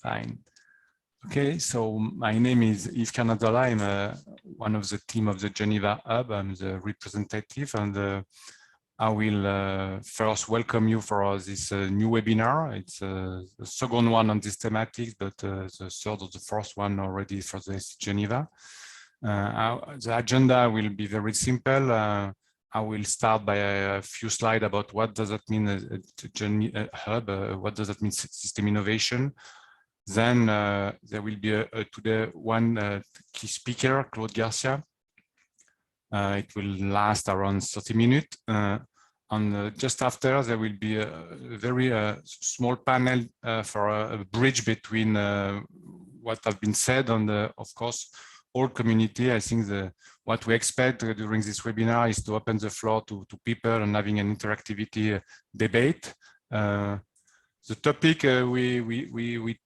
Fine. Okay, so my name is Yves Carnazola. I'm one of the team of the Geneva Hub. I'm the representative, and I will first welcome you for this new webinar. It's the second one on this thematic, but the third or the fourth one already for this Geneva. The agenda will be very simple. I will start by a few slides about what does that mean a hub, what does that mean system innovation. Then there will be today one key speaker, Claude Garcia. It will last around 30 minutes. And just after, there will be a very small panel for a bridge between what have been said on the, of course, whole community. I think what we expect during this webinar is to open the floor to people and having an interactivity debate. The topic we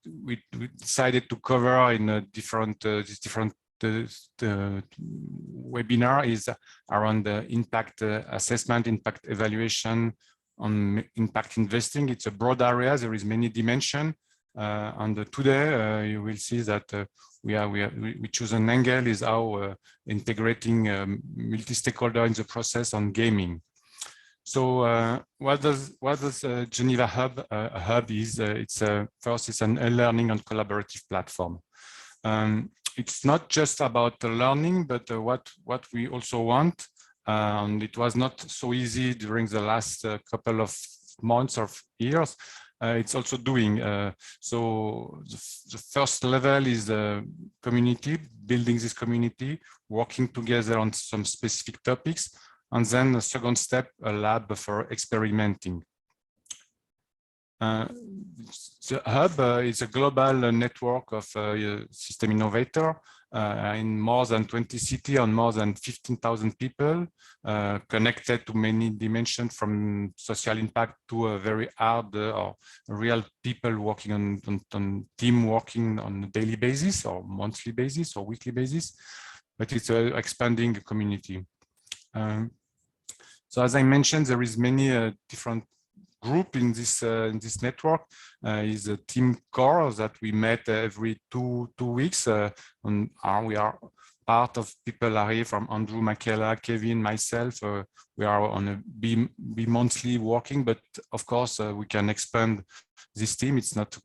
decided to cover in a different webinar is around the impact assessment, impact evaluation on impact investing. It's a broad area. There is many dimensions. And today you will see that we choose an angle is how integrating multi-stakeholder in the process on gaming. So what does Geneva Hub? A hub is first it's an e-learning and collaborative platform. It's not just about learning, but what we also want. And it was not so easy during the last couple of months or years. It's also doing. So the first level is the community, building this community, working together on some specific topics. And then the second step, a lab for experimenting. The hub is a global network of system innovator in more than 20 cities and more than 15,000 people connected to many dimensions, from social impact to a very hard or real people working on team working on a daily basis or monthly basis or weekly basis, but it's an expanding community. So as I mentioned, there is many different group in this network. Is a team core that we met every two weeks, and we are part of people are here from Andrew, Michaela, Kevin, myself. We are on a bi-monthly working, but of course we can expand this team. It's not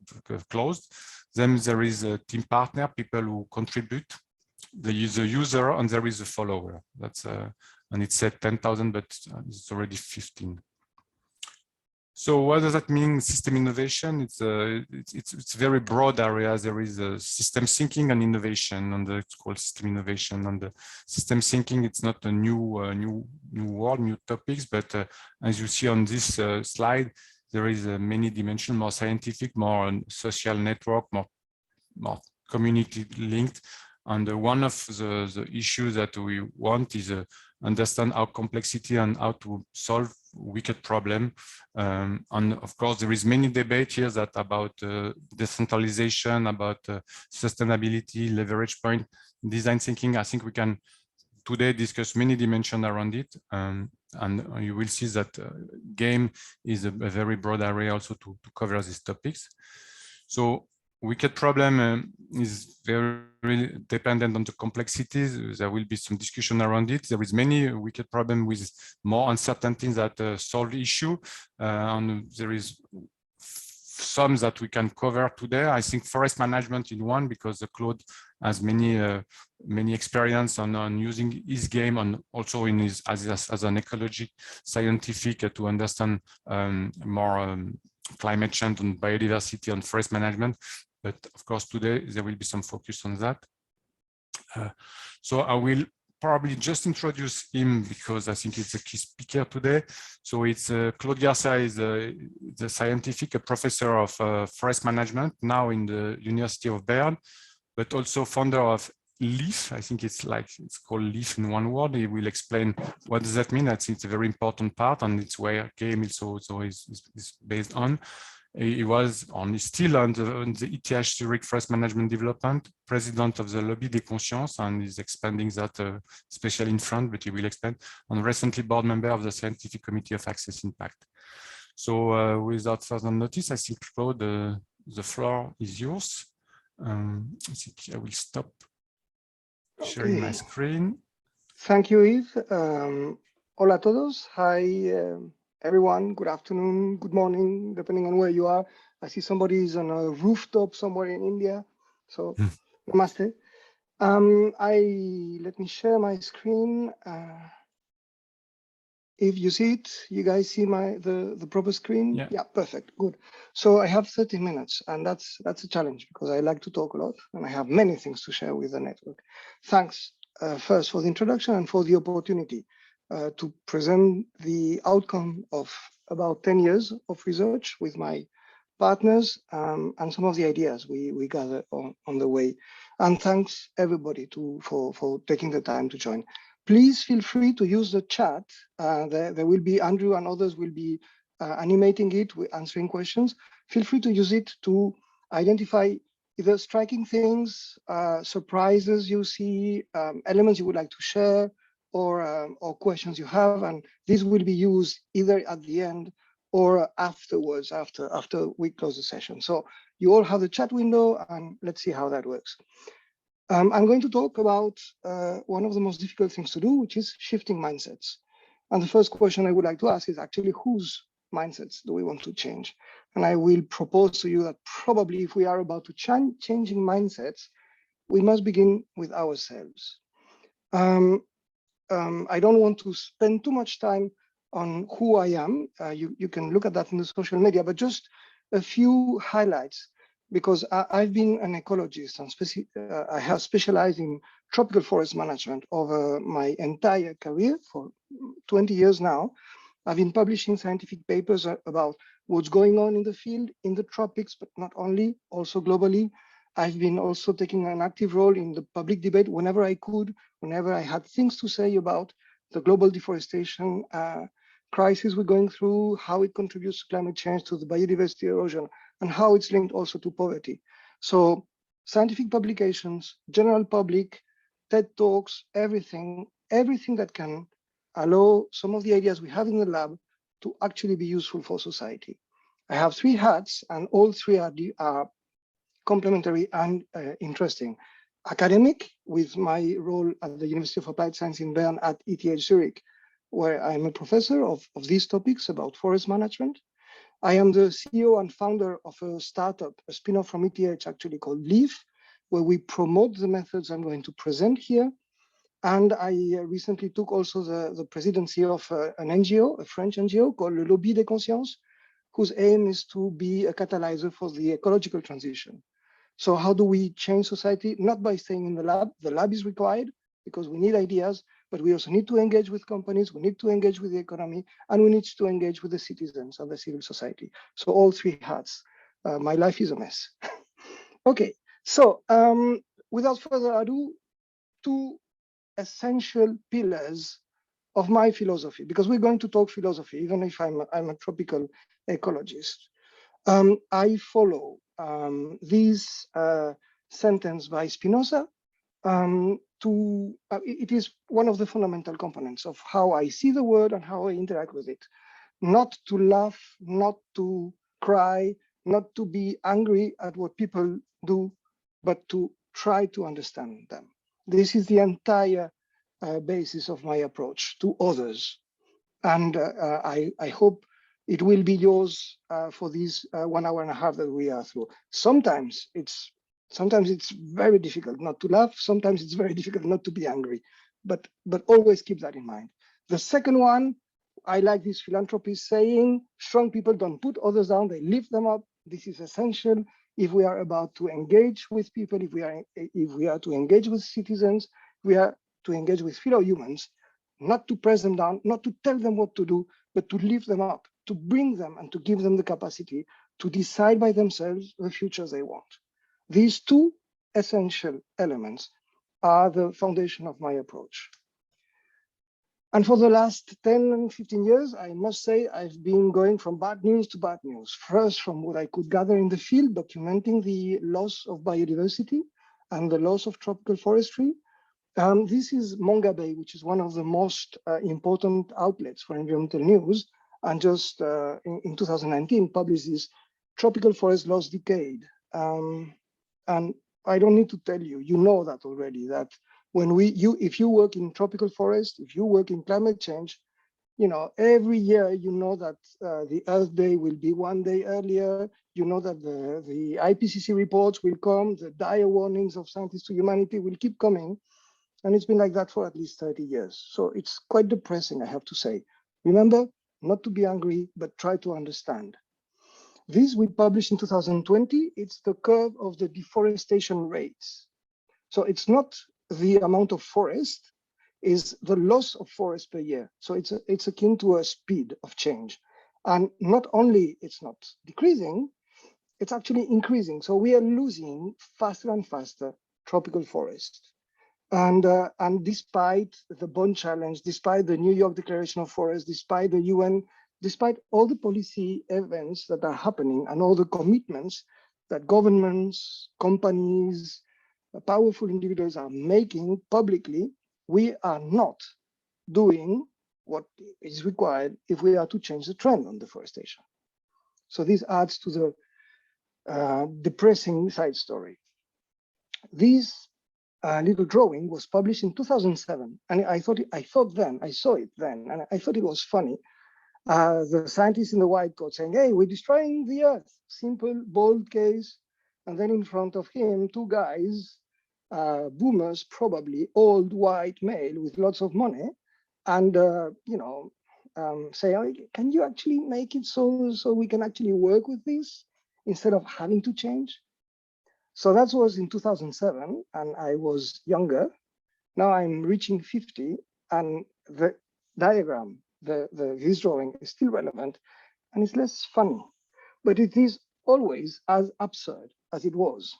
closed. Then there is a team partner, people who contribute. There is a user and there is a follower. That's and it said 10,000, but it's already 15. So what does that mean? System innovation. It's very broad area. There is a system thinking and innovation, and it's called system innovation. And the system thinking, it's not a new world, new topics, but as you see on this slide, there is many dimensions: more scientific, more social network, more community linked. And one of the issues that we want is understand our complexity and how to solve wicked problem. And of course, there is many debate here that about decentralization, about sustainability, leverage point, design thinking. I think we can today discuss many dimensions around it. And you will see that game is a very broad area also to cover these topics. So wicked problem is very dependent on the complexities. There will be some discussion around it. There is many wicked problem with more uncertainty that solve issue, and there is some that we can cover today. I think forest management in one, because Claude has many experience on using his game and also in his as an ecology scientific to understand more climate change and biodiversity and forest management. But of course, today there will be some focus on that. So I will probably just introduce him because I think it's a key speaker today. So it's Claude Garcia is the scientific professor of forest management now in the University of Bern, but also founder of LEAF. I think it's called LEAF in one word. He will explain what does that mean. I think it's a very important part, and it's where game also is based on. He was still on the ETH Zurich Forest Management Development, president of the Lobby des Consciences, and is expanding that, especially in France, but he will expand, and recently board member of the Scientific Committee of Access Impact. So without further notice, I think, Claude, the floor is yours. I think I will stop sharing my screen. Thank you, Yves. Hola a todos. Hi, everyone. Good afternoon, good morning, depending on where you are. I see somebody's on a rooftop somewhere in India. So, namaste. Let me share my screen. If you see it, you guys see the proper screen? Yeah. Yeah, perfect, good. So I have 30 minutes, and that's a challenge because I like to talk a lot, and I have many things to share with the network. Thanks first for the introduction and for the opportunity to present the outcome of about 10 years of research with my partners and some of the ideas we gather on the way. And thanks everybody for taking the time to join. Please feel free to use the chat. There will be Andrew and others will be animating it, answering questions. Feel free to use it to identify either striking things, surprises you see, elements you would like to share, or questions you have. And this will be used either at the end or afterwards, after we close the session. So you all have the chat window, and let's see how that works. I'm going to talk about one of the most difficult things to do, which is shifting mindsets. And the first question I would like to ask is actually whose mindsets do we want to change? And I will propose to you that probably if we are about to changing mindsets, we must begin with ourselves. I don't want to spend too much time on who I am. You can look at that in the social media, but just a few highlights. Because I've been an ecologist and I have specialized in tropical forest management over my entire career for 20 years now. I've been publishing scientific papers about what's going on in the field, in the tropics, but not only, also globally. I've been also taking an active role in the public debate whenever I could, whenever I had things to say about the global deforestation crisis we're going through, how it contributes to climate change, to the biodiversity erosion, and how it's linked also to poverty. So scientific publications, general public, TED Talks, everything that can allow some of the ideas we have in the lab to actually be useful for society. I have 3 hats, and all 3 are complementary and interesting. Academic, with my role at the University of Applied Science in Bern at ETH Zurich, where I'm a professor of these topics about forest management. I am the CEO and founder of a startup, a spin-off from ETH actually called LEAF, where we promote the methods I'm going to present here. And I recently took also the presidency of an NGO, a French NGO called Le Lobby des Consciences, whose aim is to be a catalyzer for the ecological transition. So how do we change society? Not by staying in the lab. The lab is required because we need ideas, but we also need to engage with companies, we need to engage with the economy, and we need to engage with the citizens and the civil society. So all 3 hats. My life is a mess. Okay, so without further ado, 2 essential pillars of my philosophy, because we're going to talk philosophy, even if I'm a tropical ecologist. I follow this sentence by Spinoza. It is one of the fundamental components of how I see the world and how I interact with it. Not to laugh, not to cry, not to be angry at what people do, but to try to understand them. This is the entire basis of my approach to others. And I hope it will be yours for these 1 hour and a half that we are through. Sometimes it's very difficult not to laugh. Sometimes it's very difficult not to be angry, but always keep that in mind. The second one, I like this philanthropist saying, strong people don't put others down, they lift them up. This is essential if we are about to engage with people, if we are to engage with citizens, we are to engage with fellow humans, not to press them down, not to tell them what to do, but to lift them up, to bring them and to give them the capacity to decide by themselves the future they want. These 2 essential elements are the foundation of my approach. And for the last 10 and 15 years, I must say, I've been going from bad news to bad news. First, from what I could gather in the field, documenting the loss of biodiversity and the loss of tropical forestry. This is Manga Bay, which is one of the most important outlets for environmental news, and just in 2019 published this tropical forest loss decade. And I don't need to tell you, you know that already, that when if you work in tropical forest, if you work in climate change, you know, every year, you know that the Earth Day will be one day earlier. You know that the IPCC reports will come, the dire warnings of scientists to humanity will keep coming. And it's been like that for at least 30 years. So it's quite depressing, I have to say. Remember, not to be angry, but try to understand. This we published in 2020. It's the curve of the deforestation rates. So it's not the amount of forest, is the loss of forest per year. So it's akin to a speed of change. And not only it's not decreasing, it's actually increasing. So we are losing faster and faster tropical forest. And despite the Bern Challenge, despite the New York Declaration of Forests, despite the UN, despite all the policy events that are happening and all the commitments that governments, companies, powerful individuals are making publicly, we are not doing what is required if we are to change the trend on deforestation. So this adds to the depressing side story. This little drawing was published in 2007, and I saw it then, and I thought it was funny. The scientist in the white coat saying, "Hey, we're destroying the Earth." Simple, bold case. And then in front of him, two guys, boomers, probably old white male with lots of money, and say, "Oh, can you actually make it so we can actually work with this instead of having to change?" So that was in 2007, and I was younger. Now I'm reaching 50, and the diagram, this drawing is still relevant, and it's less funny, but it is always as absurd as it was.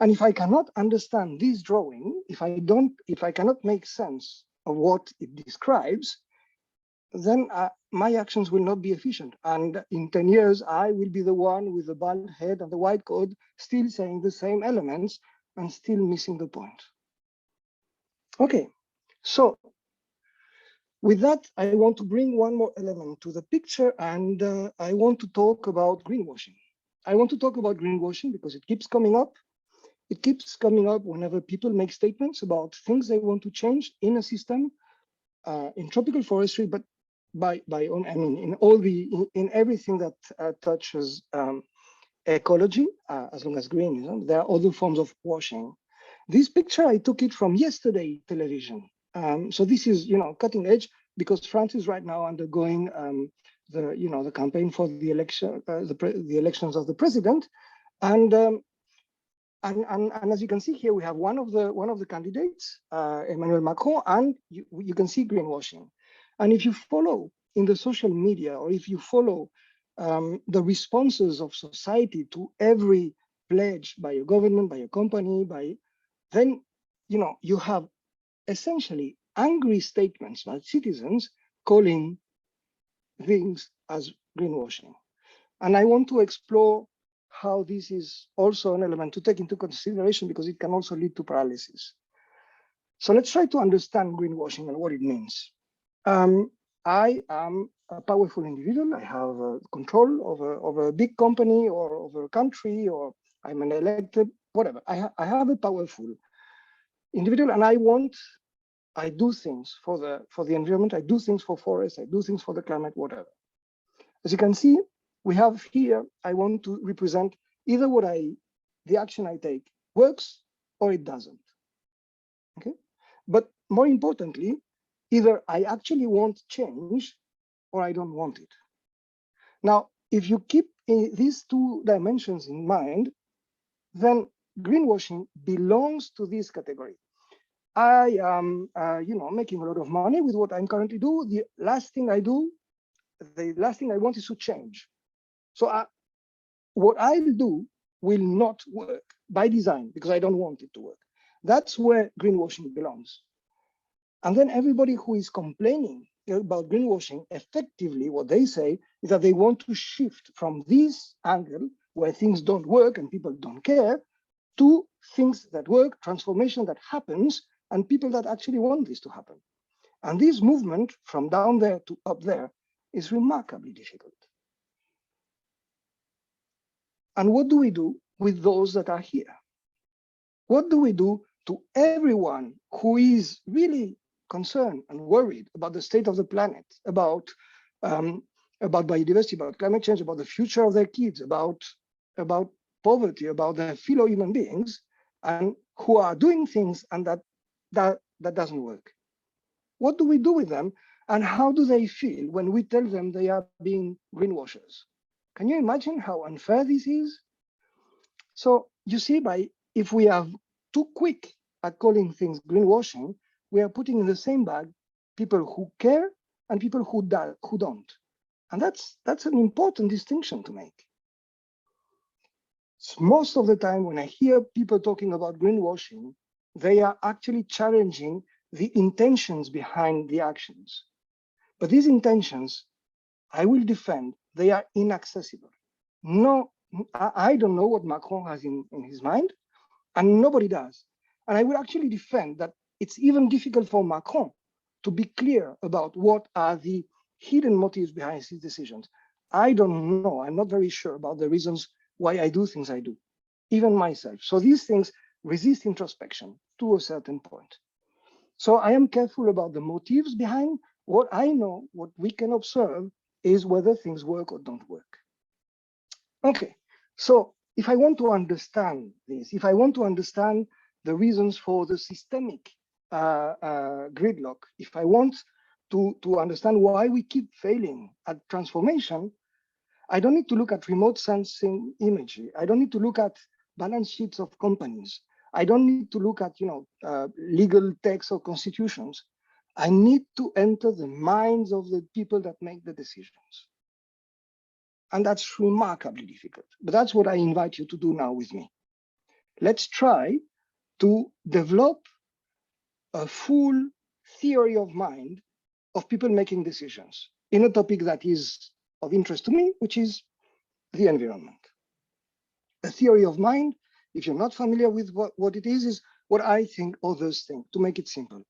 And if I cannot understand this drawing, if I cannot make sense of what it describes, then my actions will not be efficient. And in 10 years, I will be the one with the bald head and the white coat, still saying the same elements and still missing the point. Okay, so with that, I want to bring one more element to the picture, and I want to talk about greenwashing. I want to talk about greenwashing because it keeps coming up. It keeps coming up whenever people make statements about things they want to change in a system, in tropical forestry, but in everything that touches ecology, as long as green is, there are other forms of washing. This picture, I took it from yesterday television. So this is, cutting edge, because France is right now undergoing the campaign for the election, the elections of the president, and as you can see here, we have one of the candidates, Emmanuel Macron, and you can see greenwashing. And if you follow in the social media, or if you follow the responses of society to every pledge by a government, by a company, then you have essentially angry statements by citizens calling things as greenwashing. And I want to explore how this is also an element to take into consideration, because it can also lead to paralysis. So let's try to understand greenwashing and what it means. I am a powerful individual. I have control over a big company or over a country, or I'm an elected, whatever. I have a powerful individual, and I do things for the environment. I do things for forests. I do things for the climate, whatever. As you can see, we have here, I want to represent either the action I take works or it doesn't. Okay, but more importantly, either I actually want change or I don't want it. Now, if you keep these two dimensions in mind, then greenwashing belongs to this category. I am, making a lot of money with what I'm currently doing. The last thing I want is to change. So what I'll do will not work by design because I don't want it to work. That's where greenwashing belongs. And then everybody who is complaining about greenwashing, effectively what they say is that they want to shift from this angle where things don't work and people don't care to things that work, transformation that happens, and people that actually want this to happen. And this movement from down there to up there is remarkably difficult. And what do we do with those that are here? What do we do to everyone who is really concerned and worried about the state of the planet, about biodiversity, about climate change, about the future of their kids, about poverty, about their fellow human beings, and who are doing things and that doesn't work? What do we do with them, and how do they feel when we tell them they are being greenwashers? Can you imagine how unfair this is? So you see, if we are too quick at calling things greenwashing, we are putting in the same bag people who care and people who don't. And that's an important distinction to make. Most of the time when I hear people talking about greenwashing, they are actually challenging the intentions behind the actions. But these intentions, I will defend, they are inaccessible. No, I don't know what Macron has in his mind, and nobody does. And I will actually defend that it's even difficult for Macron to be clear about what are the hidden motives behind his decisions. I don't know, I'm not very sure about the reasons why I do things I do, even myself. So these things resist introspection to a certain point. So I am careful about the motives behind. What I know, what we can observe is whether things work or don't work. Okay, so if I want to understand this, if I want to understand the reasons for the systemic gridlock, if I want to understand why we keep failing at transformation, I don't need to look at remote sensing imagery. I don't need to look at balance sheets of companies. I don't need to look at legal texts or constitutions. I need to enter the minds of the people that make the decisions. And that's remarkably difficult. But that's what I invite you to do now with me. Let's try to develop a full theory of mind of people making decisions in a topic that is of interest to me, which is the environment. A theory of mind, if you're not familiar with what it is what I think others think, to make it simple.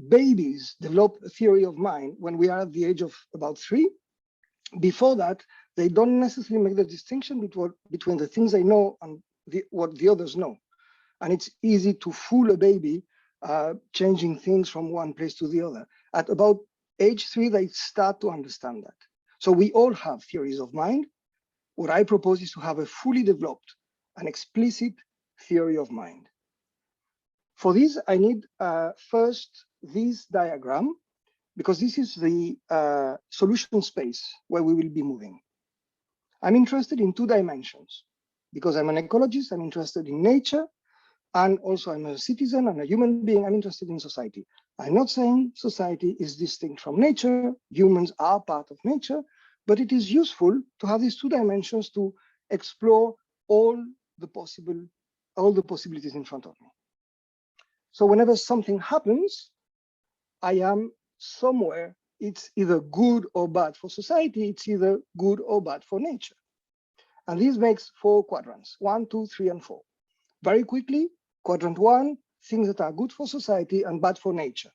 Babies develop a theory of mind when we are at the age of about 3. Before that, they don't necessarily make the distinction between the things they know and what the others know. And it's easy to fool a baby changing things from one place to the other. At about age 3, they start to understand that. So we all have theories of mind. What I propose is to have a fully developed and explicit theory of mind. For this, I need first this diagram, because this is the solution space where we will be moving. I'm interested in 2 dimensions. Because I'm an ecologist, I'm interested in nature, and also I'm a citizen and a human being, I'm interested in society. I'm not saying society is distinct from nature, humans are part of nature, but it is useful to have these 2 dimensions to explore all the possibilities in front of me. So whenever something happens, I am somewhere, it's either good or bad for society, it's either good or bad for nature. And this makes 4 quadrants, 1, 2, 3, and 4. Very quickly, quadrant 1, things that are good for society and bad for nature.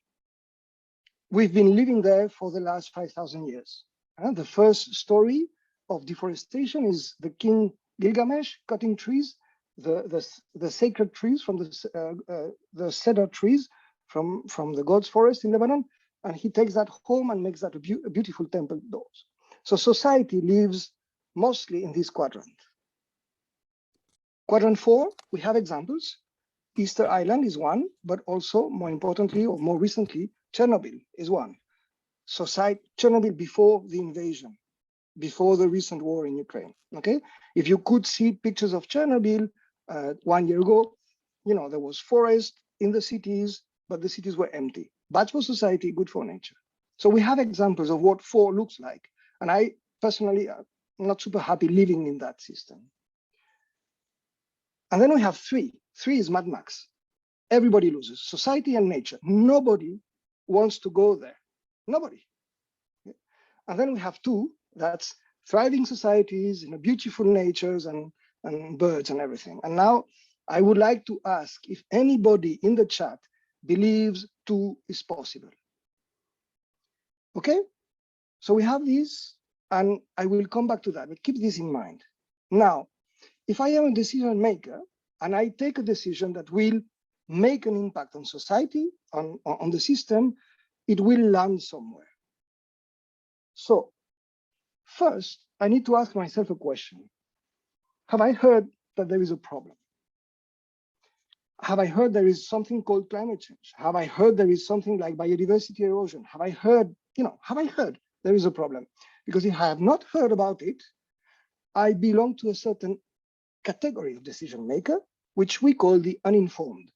We've been living there for the last 5,000 years. The first story of deforestation is the king Gilgamesh cutting trees, the sacred trees from the cedar trees from the God's forest in Lebanon, and he takes that home and makes that a beautiful temple doors. So society lives mostly in this quadrant. Quadrant 4, we have examples. Easter Island is one, but also more importantly, or more recently, Chernobyl is one. Chernobyl before the invasion, before the recent war in Ukraine, okay? If you could see pictures of Chernobyl 1 year ago, there was forest in the cities, but the cities were empty. Bad for society, good for nature. So we have examples of what 4 looks like. And I personally am not super happy living in that system. And then we have 3. 3 is Mad Max. Everybody loses, society and nature. Nobody wants to go there. Nobody. And then we have 2, that's thriving societies, beautiful natures and birds and everything. And now I would like to ask if anybody in the chat believes 2 is possible. Okay, so we have this, and I will come back to that, but keep this in mind. Now, if I am a decision maker and I take a decision that will make an impact on society, on the system, it will land somewhere. So first, I need to ask myself a question. Have I heard that there is a problem? Have I heard there is something called climate change? Have I heard there is something like biodiversity erosion? Have I heard, have I heard there is a problem? Because if I have not heard about it, I belong to a certain category of decision maker, which we call the uninformed.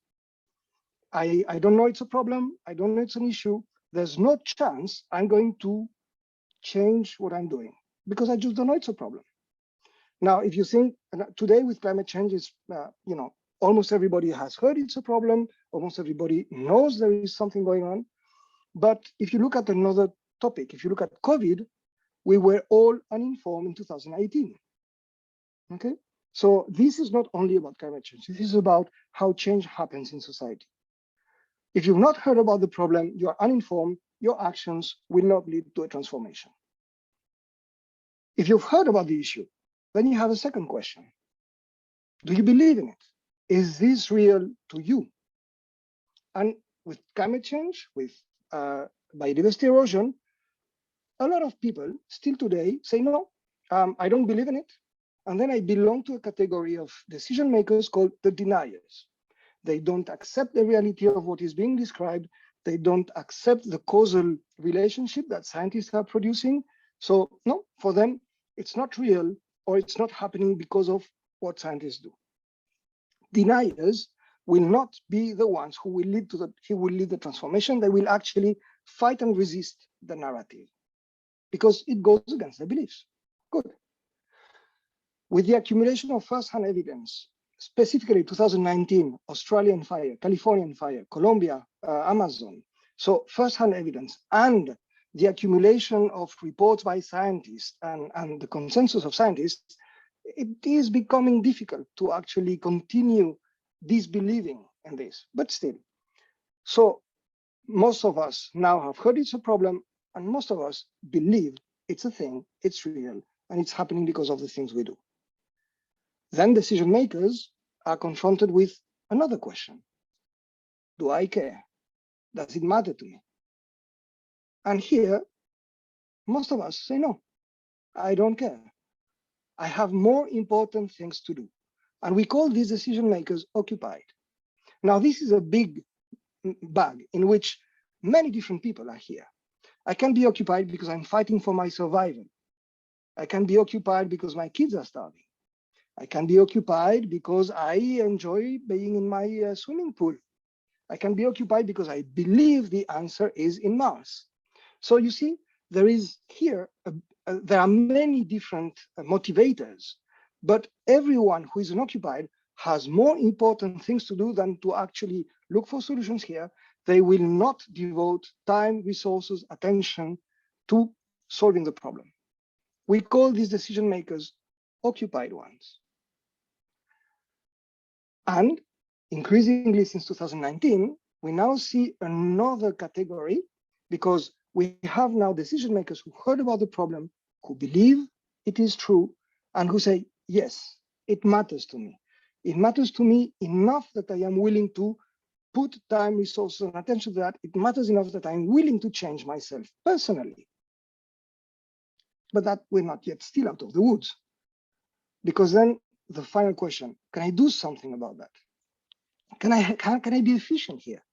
I don't know it's a problem. I don't know it's an issue. There's no chance I'm going to change what I'm doing because I just don't know it's a problem. Now, if you think today with climate change, is almost everybody has heard it's a problem. Almost everybody knows there is something going on. But if you look at another topic, if you look at COVID, we were all uninformed in 2018. Okay, so this is not only about climate change. This is about how change happens in society. If you've not heard about the problem, you are uninformed, your actions will not lead to a transformation. If you've heard about the issue, then you have a second question. Do you believe in it? Is this real to you? And with climate change, with biodiversity erosion, a lot of people still today say, no, I don't believe in it. And then I belong to a category of decision makers called the deniers. They don't accept the reality of what is being described. They don't accept the causal relationship that scientists are producing. So no, for them, it's not real or it's not happening because of what scientists do. Deniers will not be the ones who will lead the transformation. They will actually fight and resist the narrative because it goes against their beliefs. Good. With the accumulation of first-hand evidence, specifically 2019, Australian fire, Californian fire, Colombia, Amazon. So first-hand evidence and the accumulation of reports by scientists and the consensus of scientists, it is becoming difficult to actually continue disbelieving in this, but still. So most of us now have heard it's a problem, and most of us believe it's a thing, it's real, and it's happening because of the things we do. Then decision makers are confronted with another question. Do I care? Does it matter to me? And here, most of us say, no, I don't care. I have more important things to do. And we call these decision makers occupied. Now, this is a big bag in which many different people are here. I can be occupied because I'm fighting for my survival. I can be occupied because my kids are starving. I can be occupied because I enjoy being in my swimming pool. I can be occupied because I believe the answer is in Mars. So you see, there is here, there are many different motivators, but everyone who is unoccupied has more important things to do than to actually look for solutions here. They will not devote time, resources, attention to solving the problem. We call these decision makers occupied ones. And increasingly since 2019, we now see another category because we have now decision makers who heard about the problem, who believe it is true, and who say, yes, it matters to me. It matters to me enough that I am willing to put time, resources, and attention to that. It matters enough that I'm willing to change myself personally. But that we're not yet still out of the woods. Because then the final question, can I do something about that? Can I be efficient here?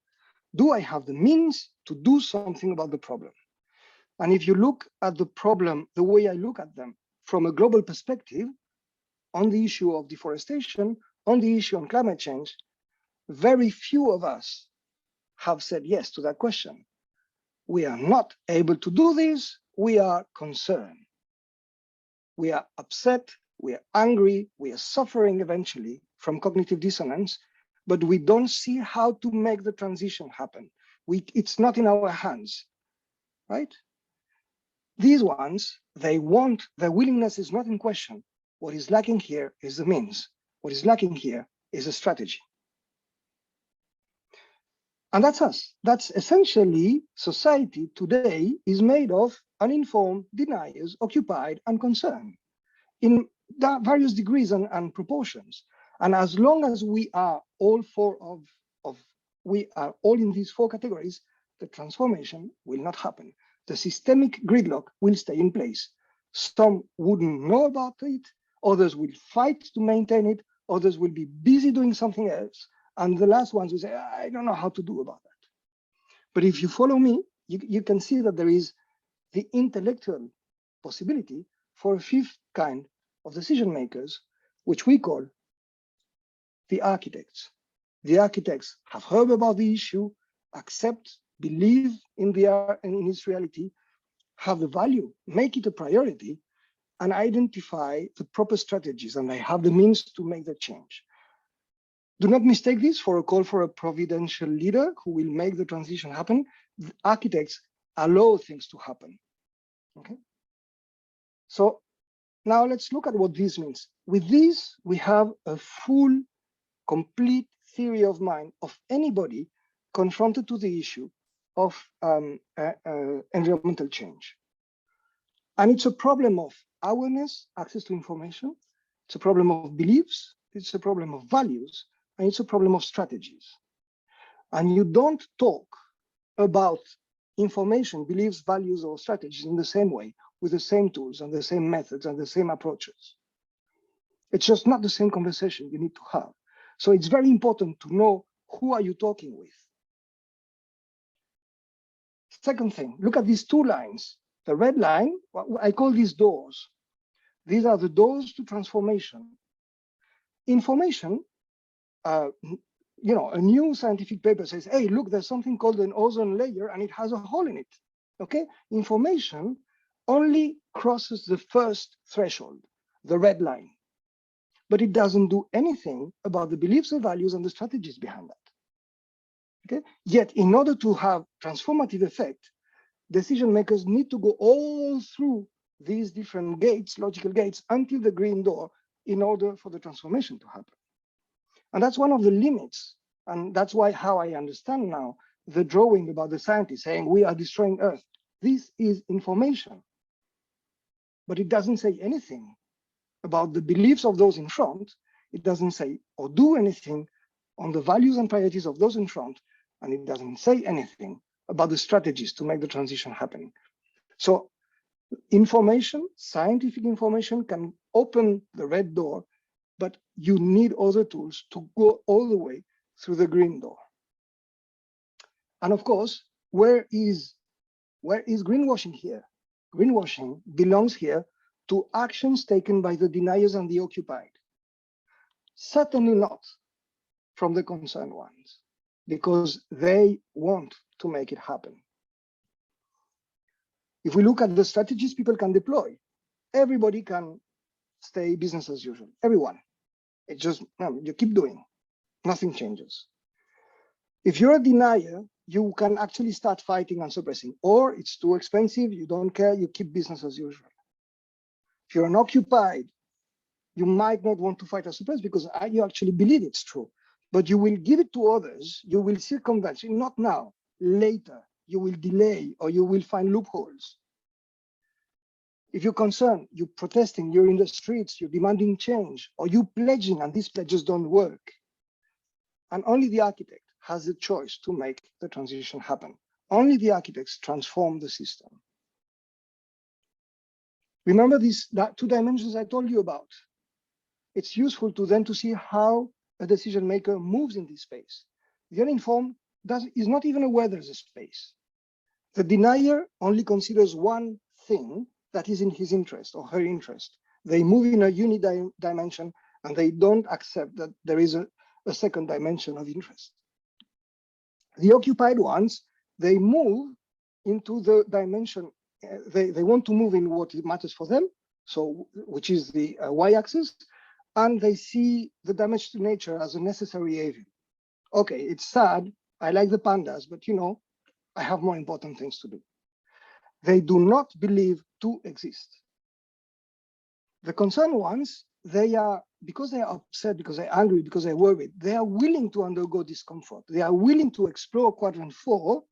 Do I have the means to do something about the problem? And if you look at the problem, the way I look at them from a global perspective on the issue of deforestation, on the issue on climate change, very few of us have said yes to that question. We are not able to do this. We are concerned. We are upset. We are angry. We are suffering eventually from cognitive dissonance, but we don't see how to make the transition happen. It's not in our hands, right? These ones, their willingness is not in question. What is lacking here is the means. What is lacking here is a strategy. And that's us. That's essentially society today is made of uninformed, deniers, occupied, and concerned. In there are various degrees and proportions. And as long as we are all we are all in these four categories, the transformation will not happen. The systemic gridlock will stay in place. Some wouldn't know about it, others will fight to maintain it, others will be busy doing something else, and the last ones will say, I don't know how to do about that. But if you follow me, you can see that there is the intellectual possibility for a fifth kind of decision makers, which we call the architects. The architects have heard about the issue, accept, believe in its reality, have the value, make it a priority, and identify the proper strategies, and they have the means to make the change. Do not mistake this for a call for a providential leader who will make the transition happen. The architects allow things to happen. Okay. So now let's look at what this means. With this, we have a full, complete theory of mind of anybody confronted to the issue of environmental change. And it's a problem of awareness, access to information. It's a problem of beliefs. It's a problem of values. And it's a problem of strategies. And you don't talk about information, beliefs, values, or strategies in the same way, with the same tools and the same methods and the same approaches. It's just not the same conversation you need to have. So it's very important to know who are you talking with. Second thing, look at these two lines. The red line, I call these doors. These are the doors to transformation. Information, a new scientific paper says, hey, look, there's something called an ozone layer and it has a hole in it, okay? Information only crosses the first threshold, the red line, but it doesn't do anything about the beliefs, the values, and the strategies behind that, okay? Yet, in order to have transformative effect, decision makers need to go all through these different gates, logical gates, until the green door in order for the transformation to happen. And that's one of the limits. And that's why how I understand now the drawing about the scientists saying we are destroying Earth. This is information, but it doesn't say anything about the beliefs of those in front. It doesn't say or do anything on the values and priorities of those in front. And it doesn't say anything about the strategies to make the transition happen. So information, scientific information can open the red door, but you need other tools to go all the way through the green door. And of course, where is greenwashing here? Greenwashing belongs here to actions taken by the deniers and the occupied. Certainly not from the concerned ones, because they want to make it happen. If we look at the strategies people can deploy, everybody can stay business as usual, everyone. It just, you keep doing, nothing changes. If you're a denier, you can actually start fighting and suppressing, or it's too expensive, you don't care, you keep business as usual. If you're an occupied, you might not want to fight or suppress because you actually believe it's true, but you will give it to others, you will circumvent, not now, later, you will delay or you will find loopholes. If you're concerned, you're protesting, you're in the streets, you're demanding change, or you're pledging and these pledges don't work. And only the architect has the choice to make the transition happen. Only the architects transform the system. Remember that two dimensions I told you about. It's useful to then to see how a decision maker moves in this space. The uninformed is not even aware there's a space. The denier only considers one thing that is in his interest or her interest. They move in a unidimension and they don't accept that there is a second dimension of interest. The occupied ones, they move into the dimension, they want to move in what matters for them, so which is the y-axis, and they see the damage to nature as a necessary evil. Okay, it's sad, I like the pandas, but I have more important things to do. They do not believe to exist. The concerned ones, because they are upset, because they're angry, because they're worried, they are willing to undergo discomfort. They are willing to explore quadrant 4,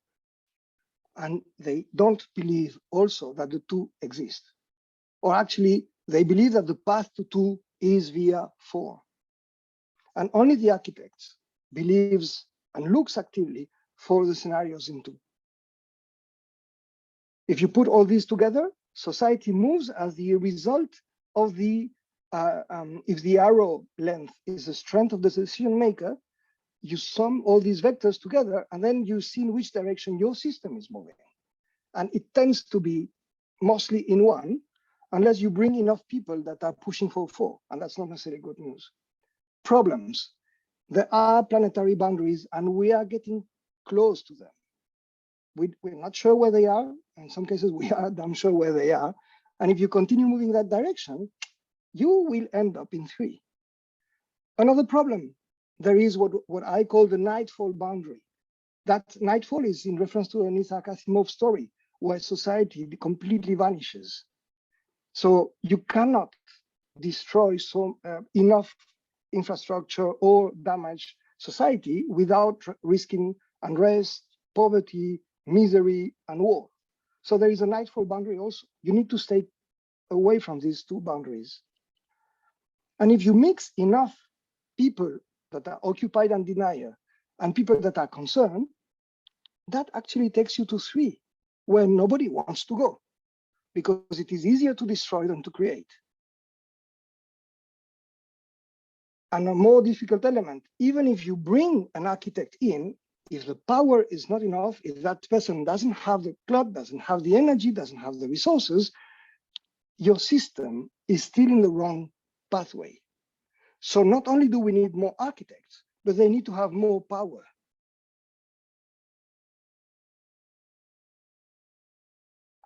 and they don't believe also that the two exist. Or actually, They believe that the path to 2 is via 4. And only the architect believes and looks actively for the scenarios in 2. If you put all these together, society moves as the result of the, if the arrow length is the strength of the decision maker, you sum all these vectors together, and then you see in which direction your system is moving. And it tends to be mostly in 1, unless you bring enough people that are pushing for 4, and that's not necessarily good news. Problems. There are planetary boundaries, and we are getting close to them. We're not sure where they are. In some cases, we are damn sure where they are. And if you continue moving that direction, you will end up in 3. Another problem, there is what I call the nightfall boundary. That nightfall is in reference to an Isaac Asimov story, where society completely vanishes. So you cannot destroy enough infrastructure or damage society without risking unrest, poverty, misery, and war. So there is a nightfall boundary also. You need to stay away from these 2 boundaries. And if you mix enough people that are occupied and denier and people that are concerned, that actually takes you to 3, where nobody wants to go, because it is easier to destroy than to create. And a more difficult element, even if you bring an architect in, if the power is not enough, if that person doesn't have the clout, doesn't have the energy, doesn't have the resources, your system is still in the wrong pathway. So not only do we need more architects, but they need to have more power.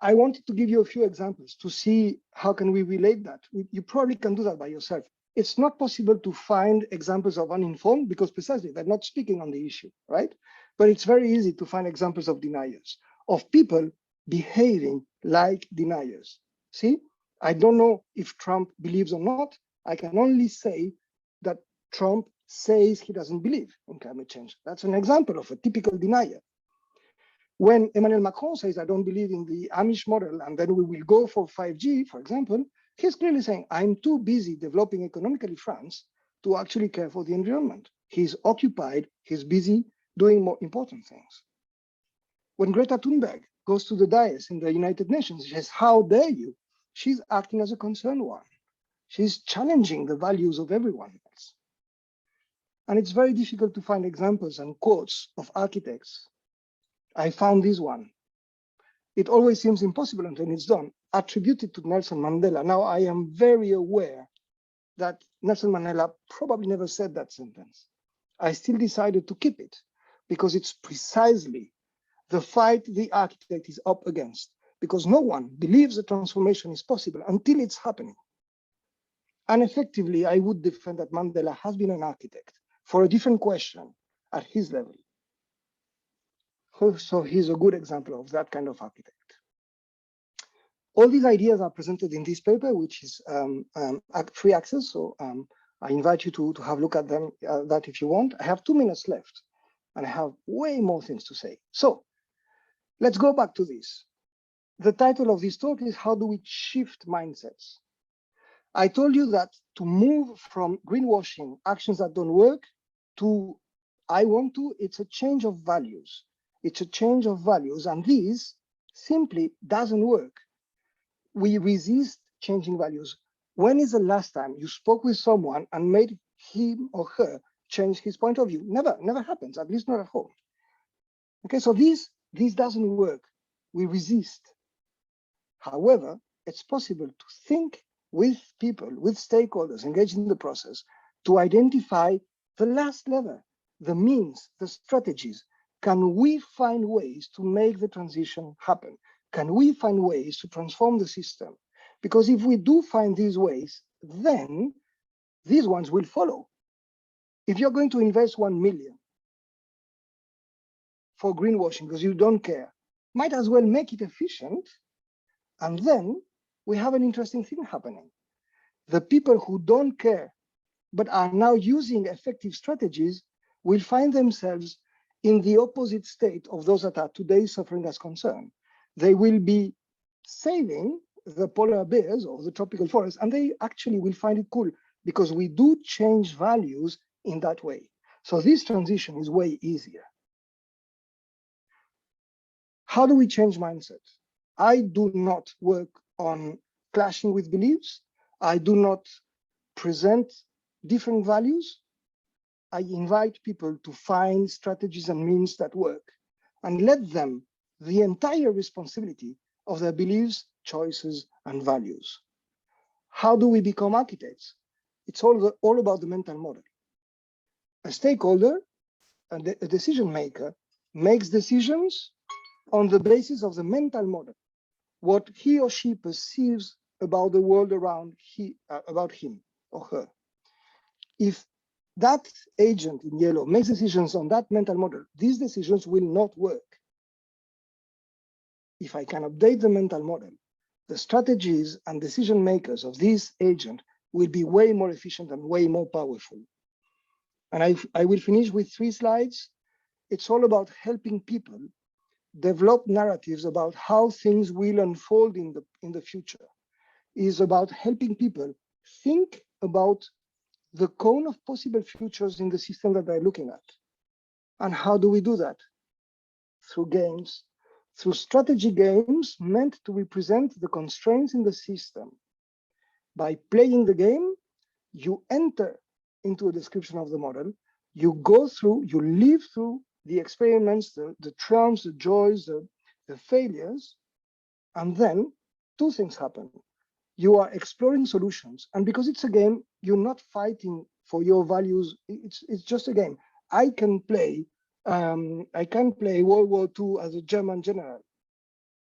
I wanted to give you a few examples to see how can we relate that. You probably can do that by yourself. It's not possible to find examples of uninformed because precisely they're not speaking on the issue, right? But it's very easy to find examples of deniers, of people behaving like deniers. See, I don't know if Trump believes or not. I can only say that Trump says he doesn't believe in climate change. That's an example of a typical denier. When Emmanuel Macron says, I don't believe in the Amish model, and then we will go for 5G, for example, he's clearly saying, I'm too busy developing economically France to actually care for the environment. He's occupied, he's busy doing more important things. When Greta Thunberg goes to the dais in the United Nations, she says, how dare you? She's acting as a concerned one. She's challenging the values of everyone else. And it's very difficult to find examples and quotes of architects. I found this one. It always seems impossible until it's done, attributed to Nelson Mandela. Now, I am very aware that Nelson Mandela probably never said that sentence. I still decided to keep it because it's precisely the fight the architect is up against, because no one believes the transformation is possible until it's happening. And effectively, I would defend that Mandela has been an architect for a different question at his level. So he's a good example of that kind of architect. All these ideas are presented in this paper, which is free access. So I invite you to have a look at them, that if you want. I have 2 minutes left, and I have way more things to say. So let's go back to this. The title of this talk is How Do We Shift Mindsets? I told you that to move from greenwashing, actions that don't work, to I want to, it's a change of values. It's a change of values, and this simply doesn't work. We resist changing values. When is the last time you spoke with someone and made him or her change his point of view? Never happens, at least not at home. Okay, so this doesn't work. We resist. However, it's possible to think with people, with stakeholders engaged in the process, to identify the last lever, the means, the strategies. Can we find ways to make the transition happen? Can we find ways to transform the system? Because if we do find these ways, then these ones will follow. If you're going to invest 1 million for greenwashing because you don't care, might as well make it efficient, and then we have an interesting thing happening. The people who don't care but are now using effective strategies will find themselves in the opposite state of those that are today suffering as concern. They will be saving the polar bears or the tropical forest, and they actually will find it cool because we do change values in that way. So this transition is way easier. How do we change mindset? I do not work on clashing with beliefs. I do not present different values. I invite people to find strategies and means that work and let them the entire responsibility of their beliefs, choices, and values. How do we become architects? It's all about the mental model. A stakeholder, a decision maker, makes decisions on the basis of the mental model, what he or she perceives about the world around about him or her. If that agent in yellow makes decisions on that mental model, these decisions will not work. If I can update the mental model, the strategies and decision makers of this agent will be way more efficient and way more powerful. And I will finish with 3 slides. It's all about helping people develop narratives about how things will unfold in the future. It is about helping people think about the cone of possible futures in the system that they're looking at. And how do we do that? Through games, through strategy games meant to represent the constraints in the system. By playing the game, you enter into a description of the model, you go through, you live through the experiments, the triumphs, the joys, the failures, and then 2 things happen. You are exploring solutions, and because it's a game, you're not fighting for your values. It's just a game. I can play World War II as a German general,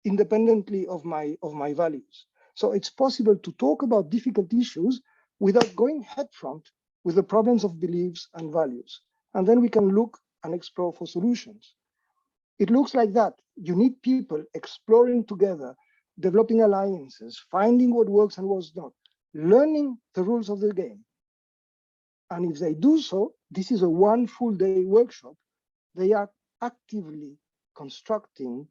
independently of my values. So it's possible to talk about difficult issues without going headfront with the problems of beliefs and values. And then we can look and explore for solutions. It looks like that. You need people exploring together, developing alliances, finding what works and what's not, learning the rules of the game. And if they do so, this is a 1 full day workshop. They are actively constructing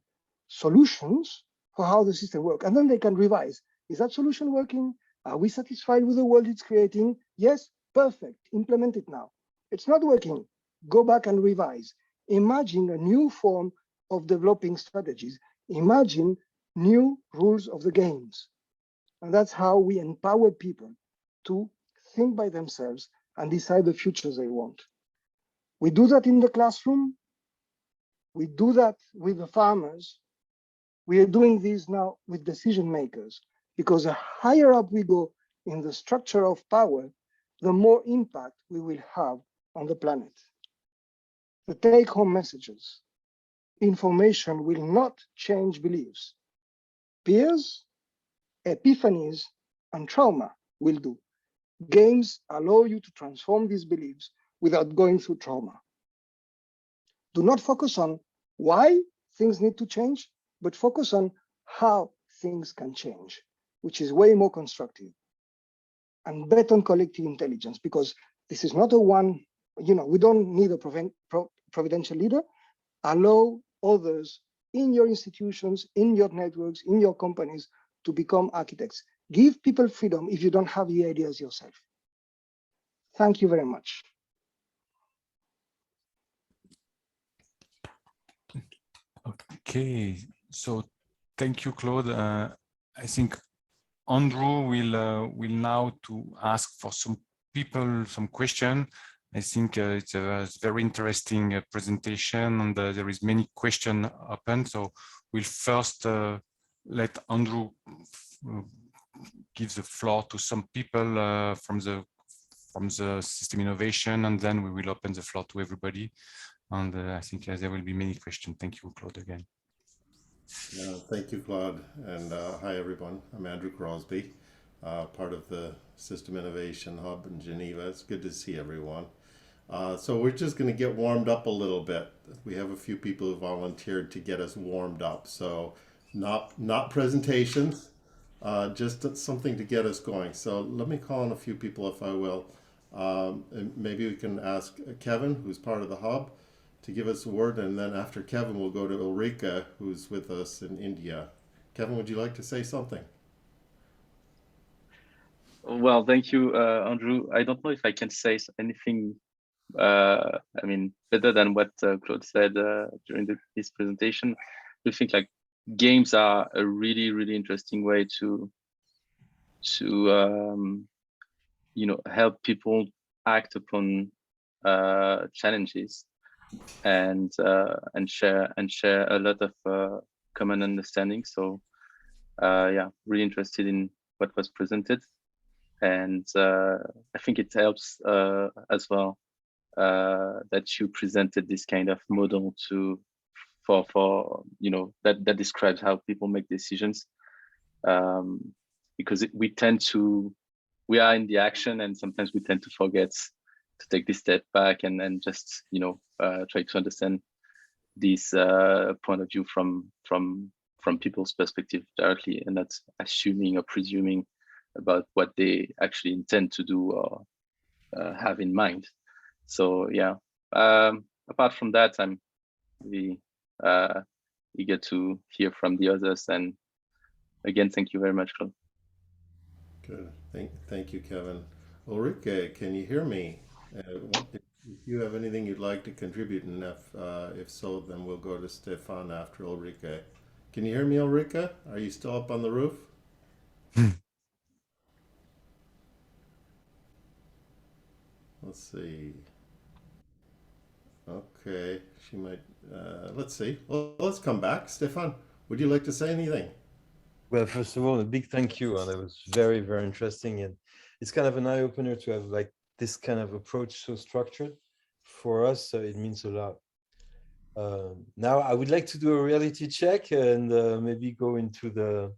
solutions for how the system works. And then they can revise. Is that solution working? Are we satisfied with the world it's creating? Yes, perfect, implement it now. It's not working, go back and revise. Imagine a new form of developing strategies. Imagine new rules of the games. And that's how we empower people to think by themselves and decide the futures they want. We do that in the classroom. We do that with the farmers. We are doing this now with decision makers, because the higher up we go in the structure of power, the more impact we will have on the planet. The take-home messages. Information will not change beliefs. Fears, epiphanies, and trauma will do. Games allow you to transform these beliefs without going through trauma. Do not focus on why things need to change, but focus on how things can change, which is way more constructive. And bet on collective intelligence, because this is not a one, we don't need a providential leader. Allow others in your institutions, in your networks, in your companies to become architects. Give people freedom if you don't have the ideas yourself. Thank you very much. Okay, so thank you, Claude. I think Andrew will now to ask for some people some question. I think it's a very interesting presentation, and there is many questions open. So we'll first let Andrew give the floor to some people from the system innovation, and then we will open the floor to everybody. And I think there will be many questions. Thank you, Claude, again. Thank you, Claude, and hi everyone. I'm Andrew Crosby, part of the System Innovation Hub in Geneva. It's good to see everyone. So we're just going to get warmed up a little bit. We have a few people who volunteered to get us warmed up. So not presentations, just something to get us going. So let me call on a few people if I will. And maybe we can ask Kevin, who's part of the hub, to give us a word, and then after Kevin, we'll go to Ulrika, who's with us in India. Kevin, would you like to say something? Well, thank you, Andrew. I don't know if I can say anything, I mean, better than what Claude said during his presentation. I think like games are a really, really interesting way to you know, help people act upon challenges and share a lot of common understanding. So yeah, really interested in what was presented, and I think it helps as well that you presented this kind of model for you know, that describes how people make decisions, because we are in the action, and sometimes we tend to forget to take this step back and just, you know, try to understand this point of view from people's perspective directly, and not assuming or presuming about what they actually intend to do or have in mind. So yeah, apart from that, I'm really eager to hear from the others, and again, thank you very much, Claude. Good. Thank you, Kevin. Ulrike, can you hear me? If you have anything you'd like to contribute, and if so, then we'll go to Stefan after Ulrike. Can you hear me, Ulrike? Are you still up on the roof? Let's see. Okay, she might. Let's see. Well, let's come back. Stefan, would you like to say anything? Well, first of all, a big thank you. And it was very, very interesting. And it's kind of an eye opener to have like this kind of approach so structured for us. So it means a lot. Now I would like to do a reality check and maybe go into the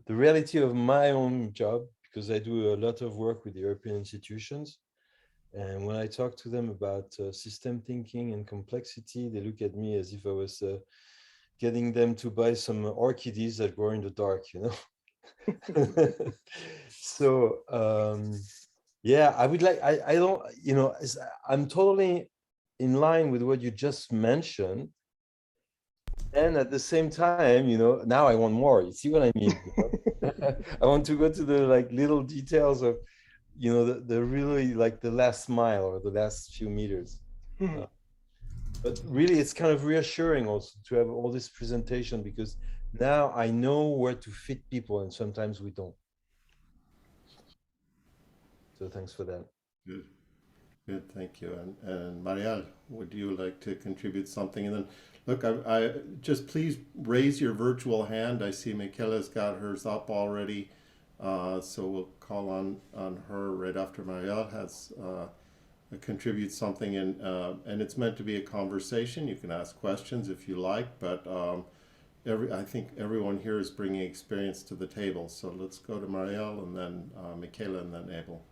reality of my own job, because I do a lot of work with the European institutions. And when I talk to them about system thinking and complexity, they look at me as if I was getting them to buy some orchids that grow in the dark, you know. So yeah, I would like, I don't, you know, I'm totally in line with what you just mentioned. And at the same time, you know, now I want more. You see what I mean? You know? I want to go to the like little details of, you know, the really like the last mile or the last few meters. But really, it's kind of reassuring also to have all this presentation, because now I know where to fit people, and sometimes we don't. So thanks for that. Good. Good, thank you. And Marielle, would you like to contribute something? And then, look, I just please raise your virtual hand. I see Michaela's got hers up already, so we'll call on her right after Marielle has contribute something. And it's meant to be a conversation. You can ask questions if you like, but I think everyone here is bringing experience to the table. So let's go to Marielle, and then Michaela, and then Abel.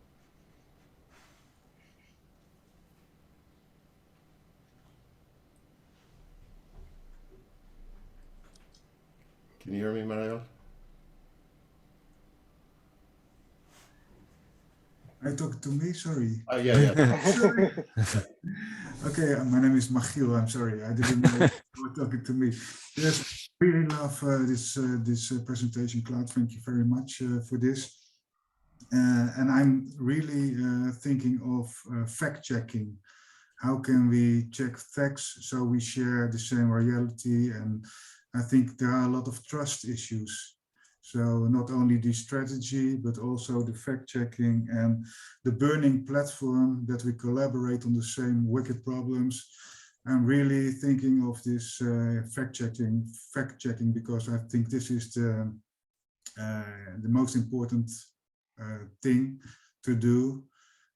Can you hear me, Marielle? Are you talking to me? Sorry. Yeah. Okay, my name is Machiel. I'm sorry. I didn't know you were talking to me. Yes, really love this presentation, Claude. Thank you very much for this. And I'm really thinking of fact-checking. How can we check facts so we share the same reality? And I think there are a lot of trust issues. So not only the strategy, but also the fact-checking and the burning platform that we collaborate on the same wicked problems. I'm really thinking of this fact-checking, because I think this is the most important thing to do,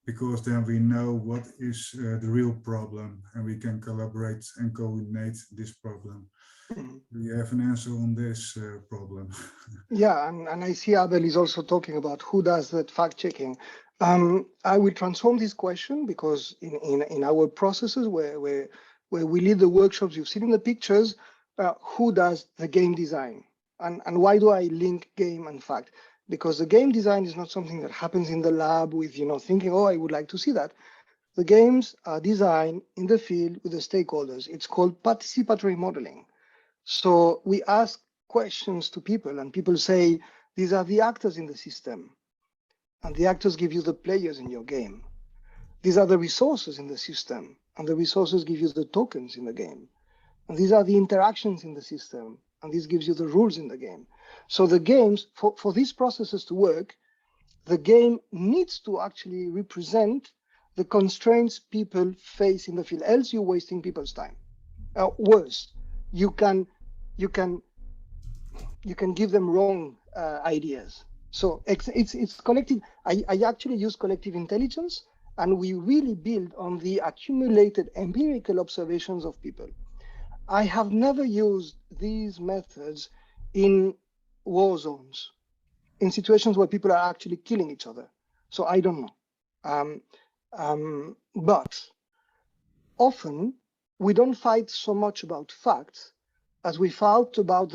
because then we know what is the real problem, and we can collaborate and coordinate this problem. Do you have an answer on this problem? Yeah, and I see Abel is also talking about who does that fact-checking. I will transform this question, because in our processes where we lead the workshops, you've seen in the pictures, who does the game design? And why do I link game and fact? Because the game design is not something that happens in the lab with, you know, thinking, oh, I would like to see that. The games are designed in the field with the stakeholders. It's called participatory modeling. So we ask questions to people, and people say, these are the actors in the system. and the actors give you the players in your game. These are the resources in the system, and the resources give you the tokens in the game. And these are the interactions in the system, and this gives you the rules in the game. So the games, for these processes to work, the game needs to actually represent the constraints people face in the field, else you're wasting people's time. Worse, you can give them wrong ideas. So it's collective. I actually use collective intelligence, and we really build on the accumulated empirical observations of people. I have never used these methods in war zones, in situations where people are actually killing each other. So I don't know. But often we don't fight so much about facts as we fight about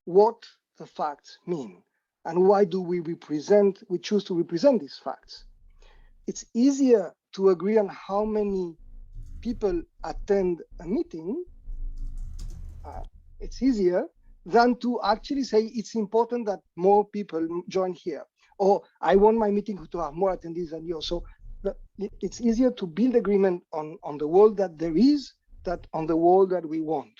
what the facts mean and why do we choose to represent these facts. It's easier to agree on how many people attend a meeting. It's easier than to actually say it's important that more people join here, or I want my meeting to have more attendees than yours. So it's easier to build agreement on the world that there is, that on the world that we want,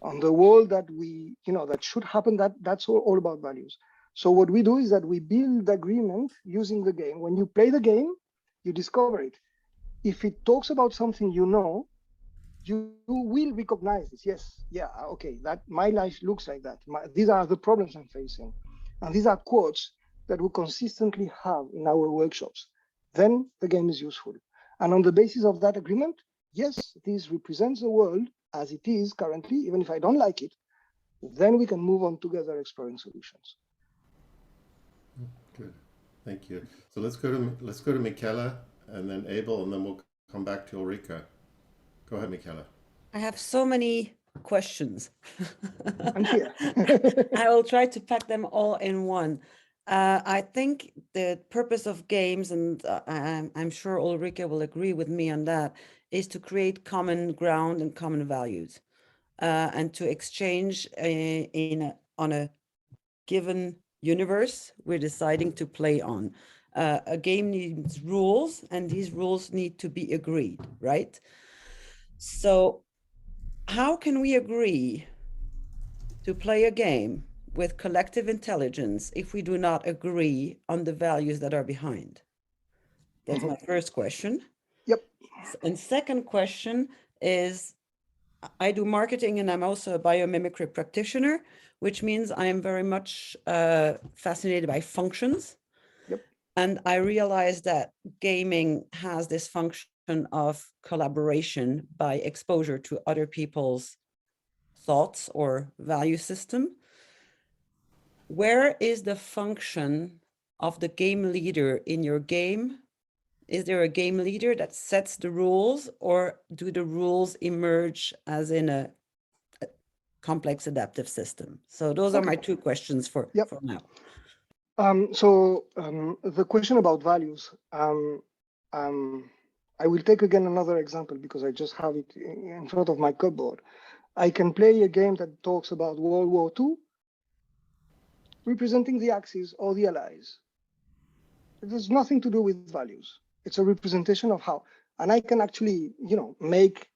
on the world that we, that should happen. That's all about values. So what we do is that we build agreement using the game. When you play the game, you discover it. If it talks about something you will recognize this. Yes, yeah, okay, that my life looks like that. These are the problems I'm facing. And these are quotes that we consistently have in our workshops. Then the game is useful. And on the basis of that agreement, yes, this represents the world as it is currently, even if I don't like it, then we can move on together exploring solutions. Good, thank you. So let's go to Michela, and then Abel, and then we'll come back to Ulrika. Go ahead, Michela. I have so many questions. I'm here. I will try to pack them all in one. I think the purpose of games, and I'm sure Ulrika will agree with me on that, is to create common ground and common values, and to exchange on a given universe we're deciding to play on. A game needs rules, and these rules need to be agreed, right? So how can we agree to play a game with collective intelligence if we do not agree on the values that are behind? That's my first question. Yep. And second question is, I do marketing and I'm also a biomimicry practitioner, which means I am very much fascinated by functions. Yep. And I realize that gaming has this function of collaboration by exposure to other people's thoughts or value system. Where is the function of the game leader in your game? Is there a game leader that sets the rules, or do the rules emerge as in a complex adaptive system? So those are my two questions for now. The question about values, I will take again another example because I just have it in front of my cupboard. I can play a game that talks about World War II, representing the Axis or the Allies. It has nothing to do with values. It's a representation of how, and I can actually, make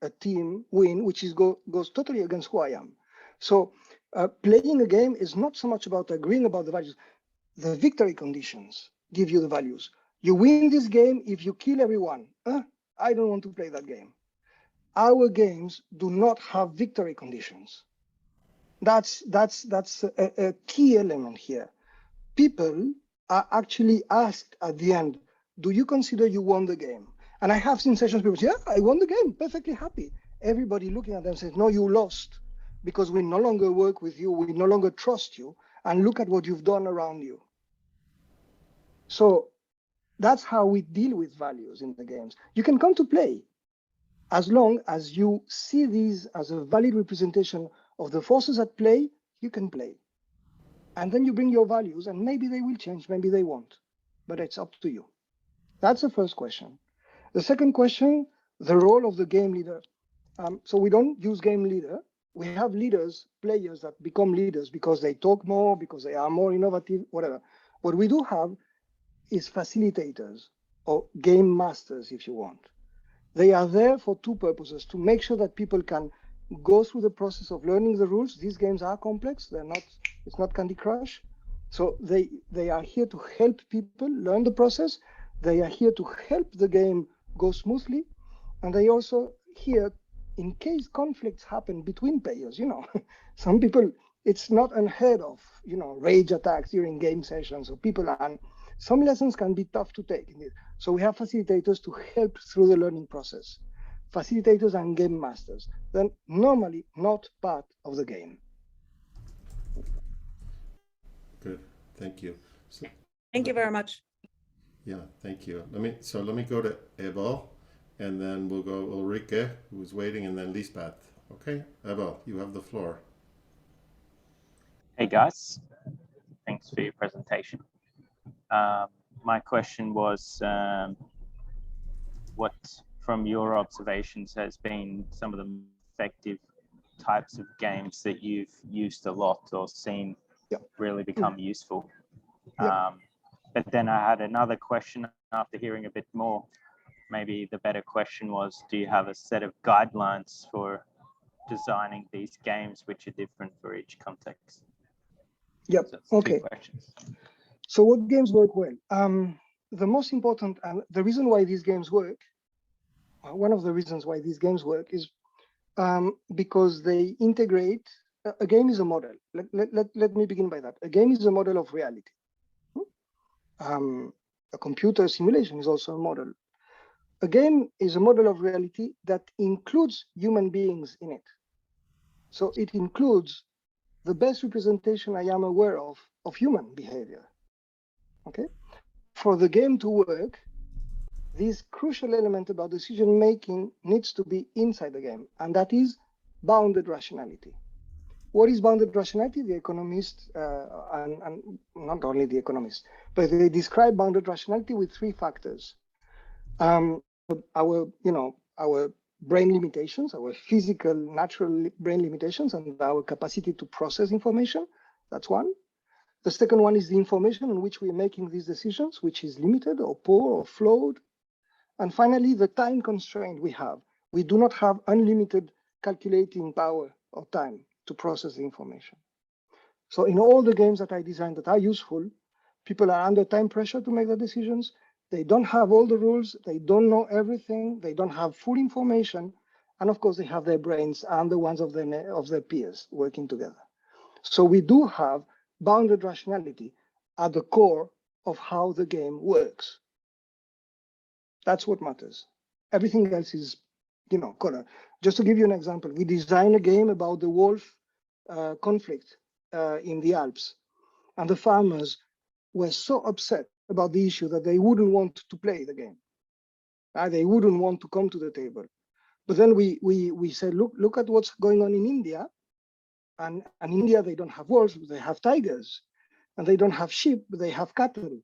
a team win, which goes totally against who I am. So playing a game is not so much about agreeing about the values. The victory conditions give you the values. You win this game if you kill everyone. I don't want to play that game. Our games do not have victory conditions. That's a key element here. People are actually asked at the end, do you consider you won the game? And I have seen sessions people say, yeah, I won the game, perfectly happy. Everybody looking at them says, no, you lost, because we no longer work with you, we no longer trust you, and look at what you've done around you. So that's how we deal with values in the games. You can come to play as long as you see these as a valid representation of the forces at play. You can play. And then you bring your values, and maybe they will change, maybe they won't, but it's up to you. That's the first question. The second question, the role of the game leader. So we don't use game leader. We have leaders, players that become leaders because they talk more, because they are more innovative, whatever. What we do have is facilitators or game masters, if you want. They are there for two purposes: to make sure that people can go through the process of learning the rules. These games are complex. They're not, it's not Candy Crush. So they are here to help people learn the process. They are here to help the game go smoothly. And they also here in case conflicts happen between players. You know, some people, it's not unheard of, you know, rage attacks during game sessions. So people are, some lessons can be tough to take. So we have facilitators to help through the learning process. Facilitators and game masters, then normally not part of the game. Good, thank you. So, Thank you very much. yeah, thank you. Let me go to Abel, and then we'll go Ulrike, who's waiting, and then Lisbeth. Okay, Abel, you have the floor. Hey guys, thanks for your presentation. My question was, what from your observations has been some of the effective types of games that you've used a lot or seen really become useful? But then I had another question after hearing a bit more. Maybe the better question was, do you have a set of guidelines for designing these games which are different for each context? Yep, So okay. 2 questions. So what games work well? The most important, and the reason why these games work, one of the reasons why these games work is because they integrate, a game is a model. Let me begin by that. A game is a model of reality. A computer simulation is also a model. A game is a model of reality that includes human beings in it. So it includes the best representation I am aware of human behavior. Okay? For the game to work, this crucial element about decision making needs to be inside the game, and that is bounded rationality. What is bounded rationality? The economists, and not only the economists, but they describe bounded rationality with 3 factors. Our brain limitations, our physical, natural brain limitations, and our capacity to process information. That's one. The second one is the information on which we are making these decisions, which is limited or poor or flawed. And finally, the time constraint we have. We do not have unlimited calculating power or time to process the information. So in all the games that I designed that are useful, people are under time pressure to make the decisions. They don't have all the rules. They don't know everything. They don't have full information. And of course, they have their brains and the ones of their peers working together. So we do have bounded rationality at the core of how the game works. That's what matters. Everything else is, color. Just to give you an example, we designed a game about the wolf conflict in the Alps. And the farmers were so upset about the issue that they wouldn't want to play the game. They wouldn't want to come to the table. But then we said, look at what's going on in India. And in India, they don't have wolves, but they have tigers. And they don't have sheep, but they have cattle.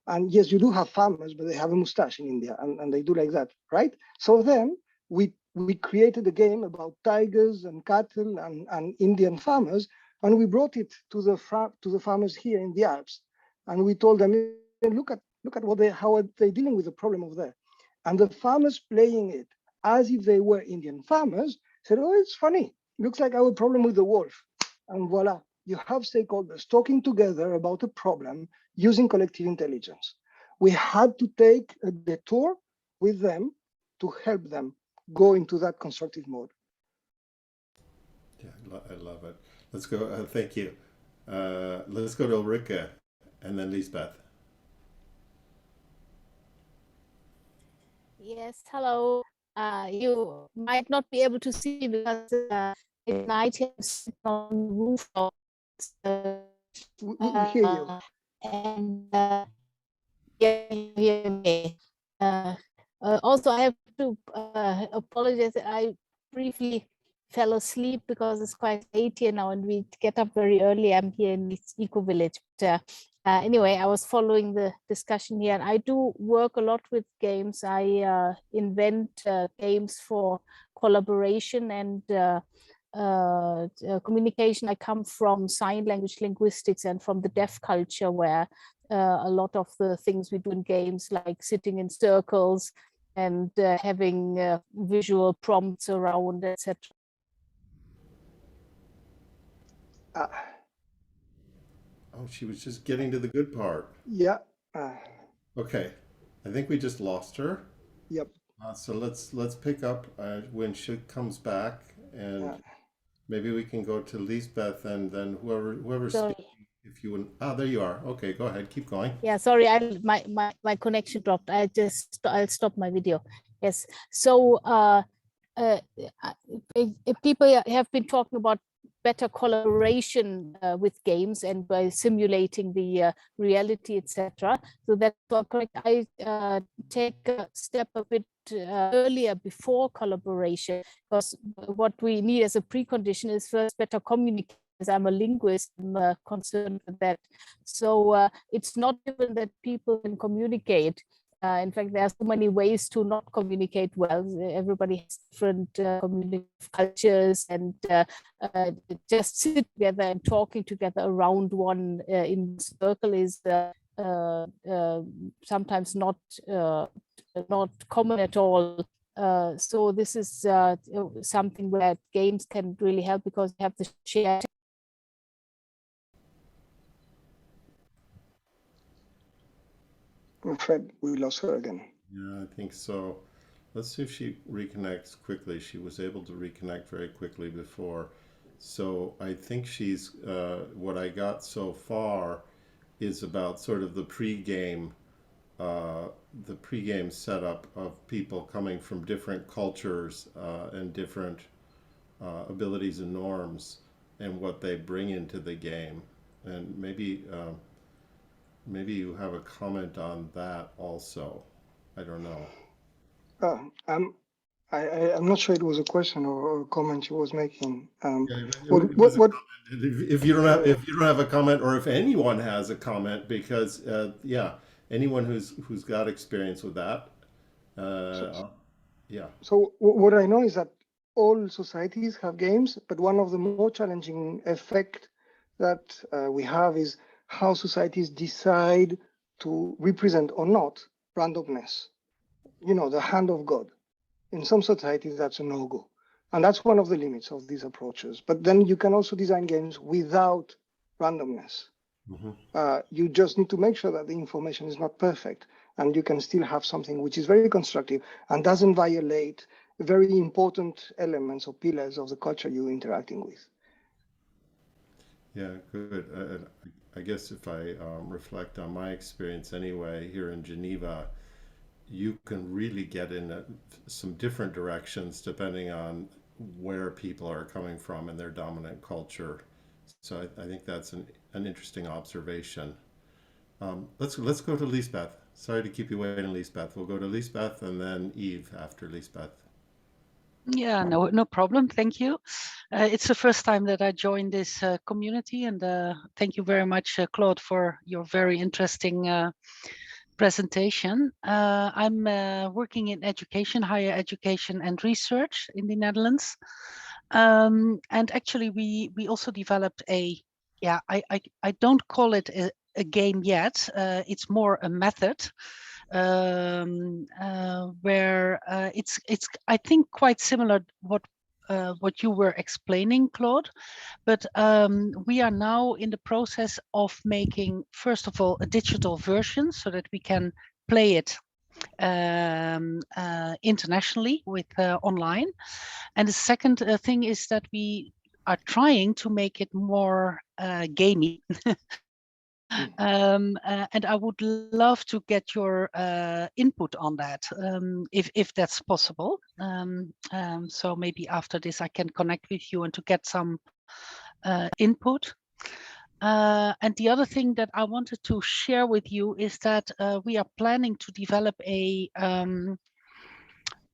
And yes, you do have farmers, but they have a mustache in India, and they do like that, right? So then we created a game about tigers and cattle and Indian farmers, and we brought it to the farmers here in the Alps, and we told them, look at how are they dealing with the problem over there, and the farmers playing it as if they were Indian farmers said, oh, it's funny, looks like our problem with the wolf, and voila. You have stakeholders talking together about a problem using collective intelligence. We had to take a detour with them to help them go into that constructive mode. Yeah, I love it. Let's go. Thank you. Let's go to Ulrike and then Lisbeth. Yes, hello. You might not be able to see because at night it's on the rooftop. We hear you. And you hear me. Also, I have to apologize. I briefly fell asleep because it's quite late here now and we get up very early. I'm here in this eco village. But, anyway, I was following the discussion here, and I do work a lot with games. I invent games for collaboration and communication. I come from sign language linguistics and from the deaf culture, where a lot of the things we do in games, like sitting in circles and having visual prompts around, etc. Oh, she was just getting to the good part. Yeah. Okay, I think we just lost her. Yep. So let's pick up when she comes back, and maybe we can go to Lisbeth, and then whoever's speaking. If you would, there you are. Okay, go ahead, keep going. Yeah, sorry, my connection dropped. I'll stop my video. Yes. So people have been talking about better collaboration with games and by simulating the reality, etc. So that's all correct. I take a step a bit earlier before collaboration, because what we need as a precondition is first better communication. As I'm a linguist, I'm concerned with that. So it's not even that people can communicate. In fact, there are so many ways to not communicate well. Everybody has different communicative cultures, and just sit together and talking together around one in circle is sometimes not common at all. So this is something where games can really help, because you have the shared. I'm afraid we lost her again. Yeah, I think so. Let's see if she reconnects quickly. She was able to reconnect very quickly before. So I think she's, what I got so far is about sort of the pre-game setup of people coming from different cultures and different abilities and norms, and what they bring into the game. And maybe you have a comment on that also. I don't know. I'm not sure it was a question or a comment she was making. If you don't have a comment, or if anyone has a comment, because yeah, anyone who's got experience with that, yeah. So what I know is that all societies have games, but one of the more challenging effects that we have is how societies decide to represent or not randomness. You know, the hand of God. In some societies, that's a no-go. And that's one of the limits of these approaches. But then you can also design games without randomness. Mm-hmm. You just need to make sure that the information is not perfect, and you can still have something which is very constructive and doesn't violate very important elements or pillars of the culture you're interacting with. Yeah, good. I guess if I reflect on my experience anyway, here in Geneva, you can really get in some different directions depending on where people are coming from and their dominant culture. So I think that's an interesting observation. Let's go to Lisbeth. Sorry to keep you waiting, Lisbeth. We'll go to Lisbeth and then Eve after Lisbeth. Yeah, no problem. Thank you. It's the first time that I joined this community, and thank you very much, Claude, for your very interesting presentation. I'm working in education, higher education and research in the Netherlands. And actually we also developed I don't call it a game yet. It's more a method where it's I think quite similar what you were explaining, Claude, but we are now in the process of making, first of all, a digital version so that we can play it internationally with online. And the second thing is that we are trying to make it more gamey. And I would love to get your input on that, if that's possible. So maybe after this I can connect with you and to get some input. And the other thing that I wanted to share with you is that we are planning to develop a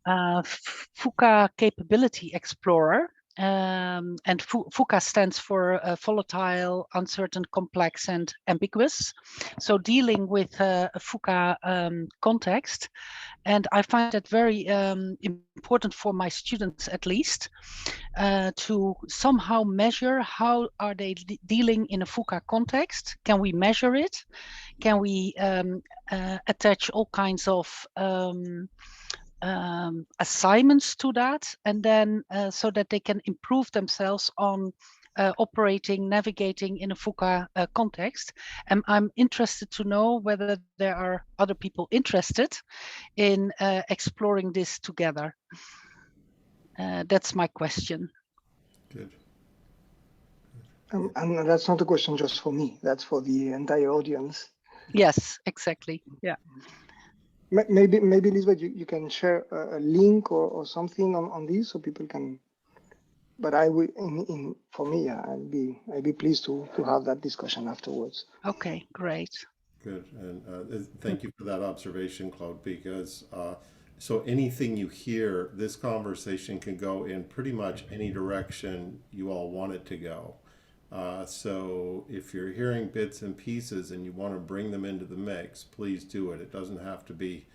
FUCA capability explorer and FUCA stands for volatile, uncertain, complex, and ambiguous. So dealing with a FUCA context. And I find that very important for my students, at least, to somehow measure how are they dealing in a FUCA context. Can we measure it? Can we attach all kinds of assignments to that, and then so that they can improve themselves on operating, navigating in a FUCA context. And I'm interested to know whether there are other people interested in exploring this together. That's my question. Good. And that's not a question just for me, that's for the entire audience. Yes, exactly. Yeah. Maybe Lisbeth, you can share a link or something on this so people can. But I will, for me, yeah, I'd be pleased to have that discussion afterwards. Okay, great. Good, and thank you for that observation, Claude, because so anything you hear, this conversation can go in pretty much any direction you all want it to go. So if you're hearing bits and pieces and you want to bring them into the mix, please do it. It doesn't have to be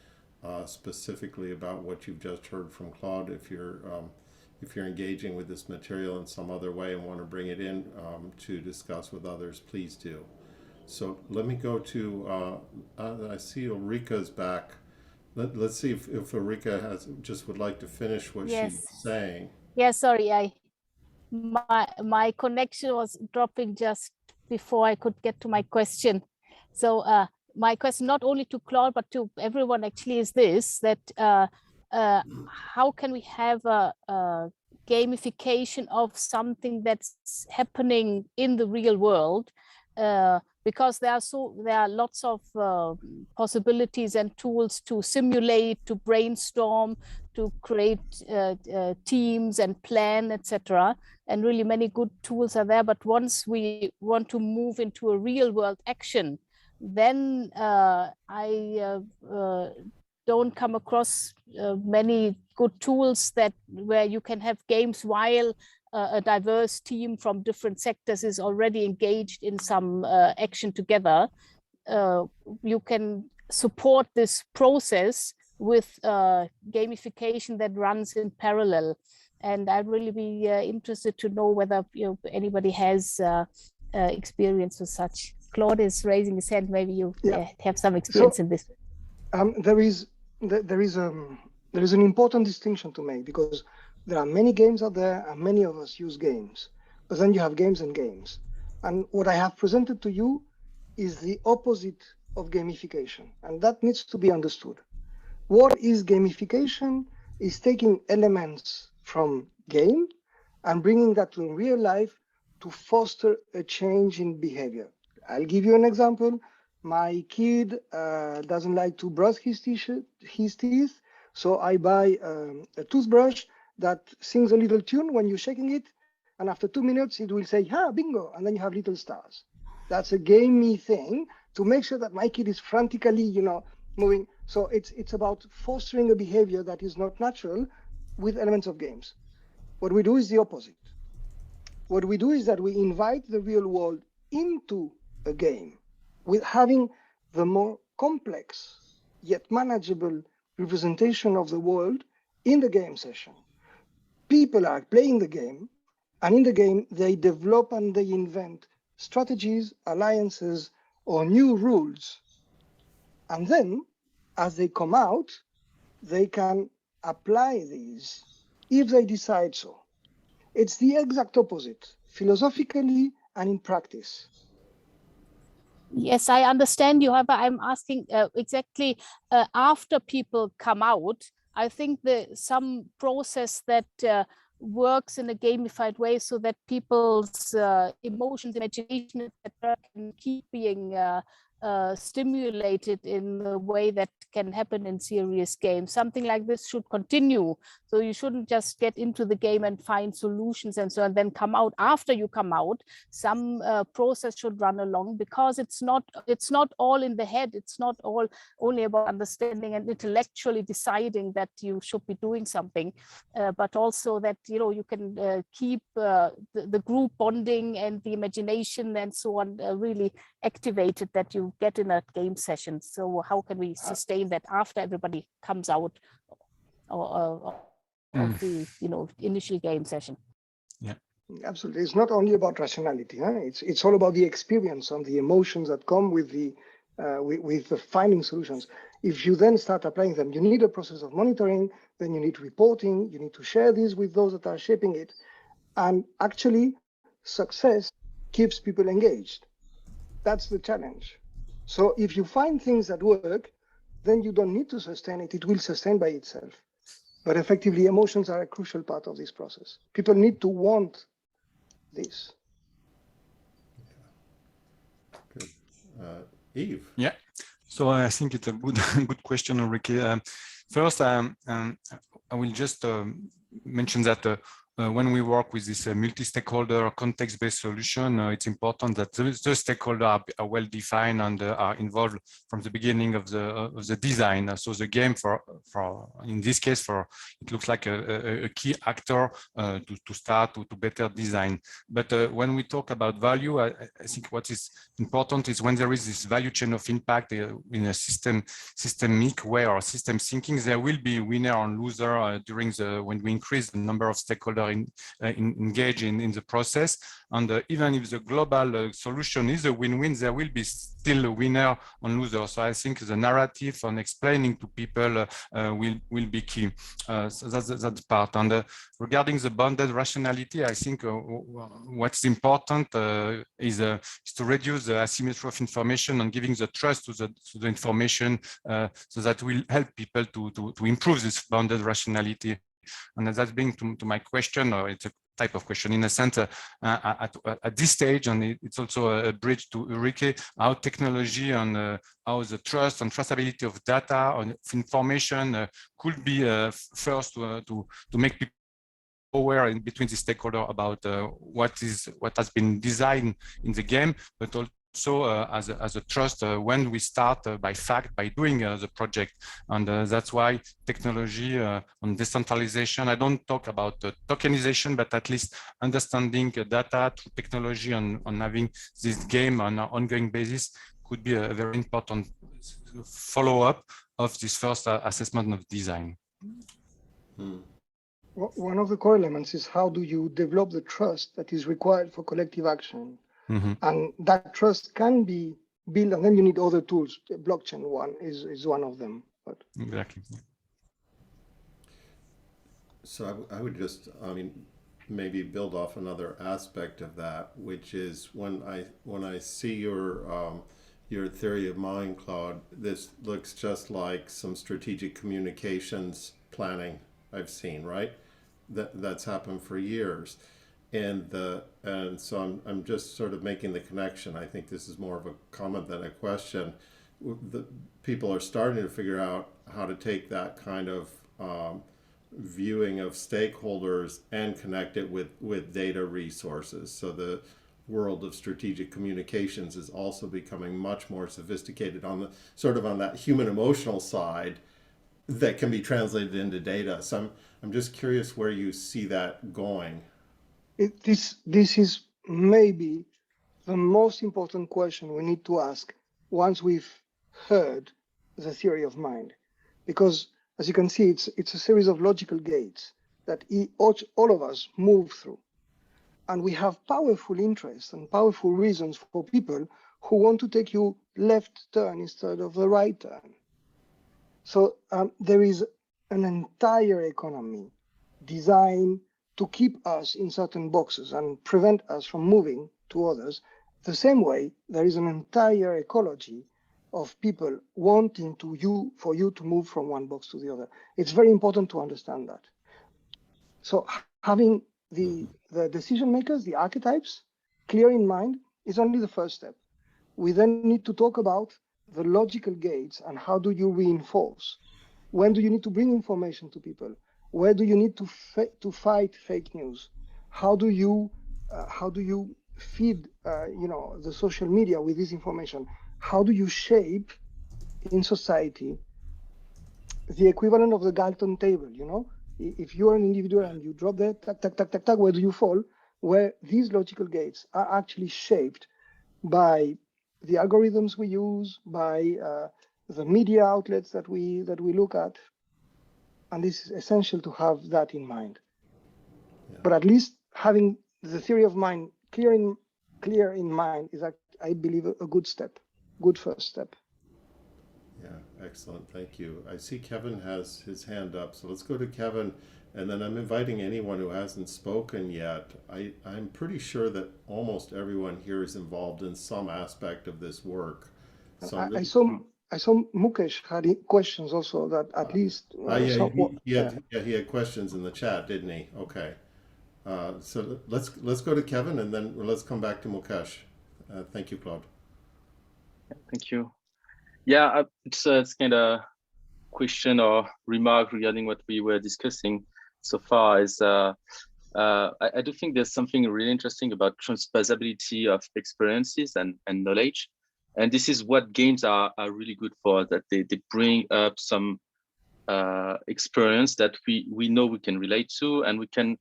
specifically about what you've just heard from Claude. If you're engaging with this material in some other way and want to bring it in to discuss with others, please do. So let me go to, I see Ulrika's back. Let's see if Ulrika would like to finish what Yes. she's saying. Yeah, sorry, my connection was dropping just before I could get to my question. So my question, not only to Claude, but to everyone actually, is this, that how can we have a gamification of something that's happening in the real world? Because there are lots of possibilities and tools to simulate, to brainstorm, to create teams and plan, etc. And really many good tools are there. But once we want to move into a real world action, then I don't come across many good tools where you can have games while a diverse team from different sectors is already engaged in some action together. You can support this process with gamification that runs in parallel. And I'd really be interested to know whether anybody has experience with such. Claude is raising his hand. Maybe you have some experience in this. There is an important distinction to make, because there are many games out there and many of us use games, but then you have games and games. And what I have presented to you is the opposite of gamification, and that needs to be understood. What is gamification? Is taking elements from game and bringing that to real life to foster a change in behavior. I'll give you an example. My kid doesn't like to brush his teeth, so I buy a toothbrush that sings a little tune when you're shaking it, and after 2 minutes it will say, "Ha, bingo," and then you have little stars. That's a gamey thing to make sure that my kid is frantically, moving. So it's about fostering a behavior that is not natural with elements of games. What we do is the opposite. What we do is that we invite the real world into a game with having the more complex yet manageable representation of the world in the game session. People are playing the game, and in the game they develop and they invent strategies, alliances, or new rules. And then as they come out, they can apply these if they decide so. It's the exact opposite, philosophically and in practice. Yes, I understand you, but I'm asking exactly after people come out. I think some process that works in a gamified way so that people's emotions, imagination, etc., can keep being stimulated in the way that can happen in serious games. Something like this should continue. So you shouldn't just get into the game and find solutions and so on, then come out. After you come out, some process should run along, because it's not all in the head. It's not all only about understanding and intellectually deciding that you should be doing something, but also that you can keep the group bonding and the imagination and so on really activated, that you get in a game session. So how can we sustain that after everybody comes out of the initial game session? Yeah, absolutely. It's not only about rationality. It's all about the experience and the emotions that come with the finding solutions. If you then start applying them, you need a process of monitoring, then you need reporting, you need to share this with those that are shaping it. And actually, success keeps people engaged. That's the challenge. So if you find things that work, then you don't need to sustain it. It will sustain by itself. But effectively, emotions are a crucial part of this process. People need to want this. Good. Yves. Yeah. So I think it's a good question, Ulrike. First, I will just mention that when we work with this multi-stakeholder context-based solution, it's important that the stakeholders are well defined and are involved from the beginning of the design. So the game, for in this case, it looks like a key actor to start to better design. But when we talk about value, I think what is important is when there is this value chain of impact in a systemic way or system thinking, there will be winner and loser when we increase the number of stakeholders engaged in the process. And even if the global solution is a win-win, there will be still a winner and loser. So I think the narrative and explaining to people will be key. So that's the part. And regarding the bounded rationality, I think what's important is to reduce the asymmetry of information and giving the trust to the information, so that will help people to improve this bounded rationality. And that's being to my question, or it's a type of question in a sense at this stage, and it's also a bridge to Ulrike, how technology and how the trust and traceability of data and information could be first to make people aware in between the stakeholder about what has been designed in the game, but also as a trust when we start by doing the project. And that's why technology on decentralization, I don't talk about tokenization, but at least understanding data through technology and having this game on an ongoing basis could be a very important follow-up of this first assessment of design. One of the core elements is how do you develop the trust that is required for collective action? Mm-hmm. And that trust can be built, and then you need other tools. The blockchain one is one of them. But exactly. So I would just, maybe build off another aspect of that, which is when I see your theory of mind, Claude, this looks just like some strategic communications planning I've seen, right? That's happened for years. And so I'm just sort of making the connection. I think this is more of a comment than a question. The people are starting to figure out how to take that kind of viewing of stakeholders and connect it with data resources. So the world of strategic communications is also becoming much more sophisticated on that human emotional side that can be translated into data. So I'm just curious where you see that going. This is maybe the most important question we need to ask once we've heard the theory of mind, because as you can see, it's a series of logical gates that all of us move through, and we have powerful interests and powerful reasons for people who want to take you left turn instead of the right turn. So there is an entire economy designed to keep us in certain boxes and prevent us from moving to others. The same way, there is an entire ecology of people wanting for you to move from one box to the other. It's very important to understand that. So having the decision makers, the archetypes, clear in mind is only the first step. we then need to talk about the logical gates and how do you reinforce? When do you need to bring information to people? Where do you need to fight fake news? How do you feed the social media with this information? How do you shape in society the equivalent of the Galton table? If you are an individual and you drop there, tack, tack, tack, tack, tack, where do you fall? Where these logical gates are actually shaped by the algorithms we use, by the media outlets that we look at, and this is essential to have that in mind. Yeah. But at least having the theory of mind clear in mind is, I believe, a good step, good first step. Yeah, excellent. Thank you. I see Kevin has his hand up, so let's go to Kevin, and then I'm inviting anyone who hasn't spoken yet. I'm pretty sure that almost everyone here is involved in some aspect of this work. So I saw Mukesh had questions also, that at least he had questions in the chat, didn't he? Okay. So let's go to Kevin, and then let's come back to Mukesh. Thank you, Claude. Thank you. Yeah, it's kind of question or remark regarding what we were discussing so far. Is I do think there's something really interesting about transposability of experiences and knowledge. And this is what games are really good for, that they bring up some experience that we know we can relate to, and we can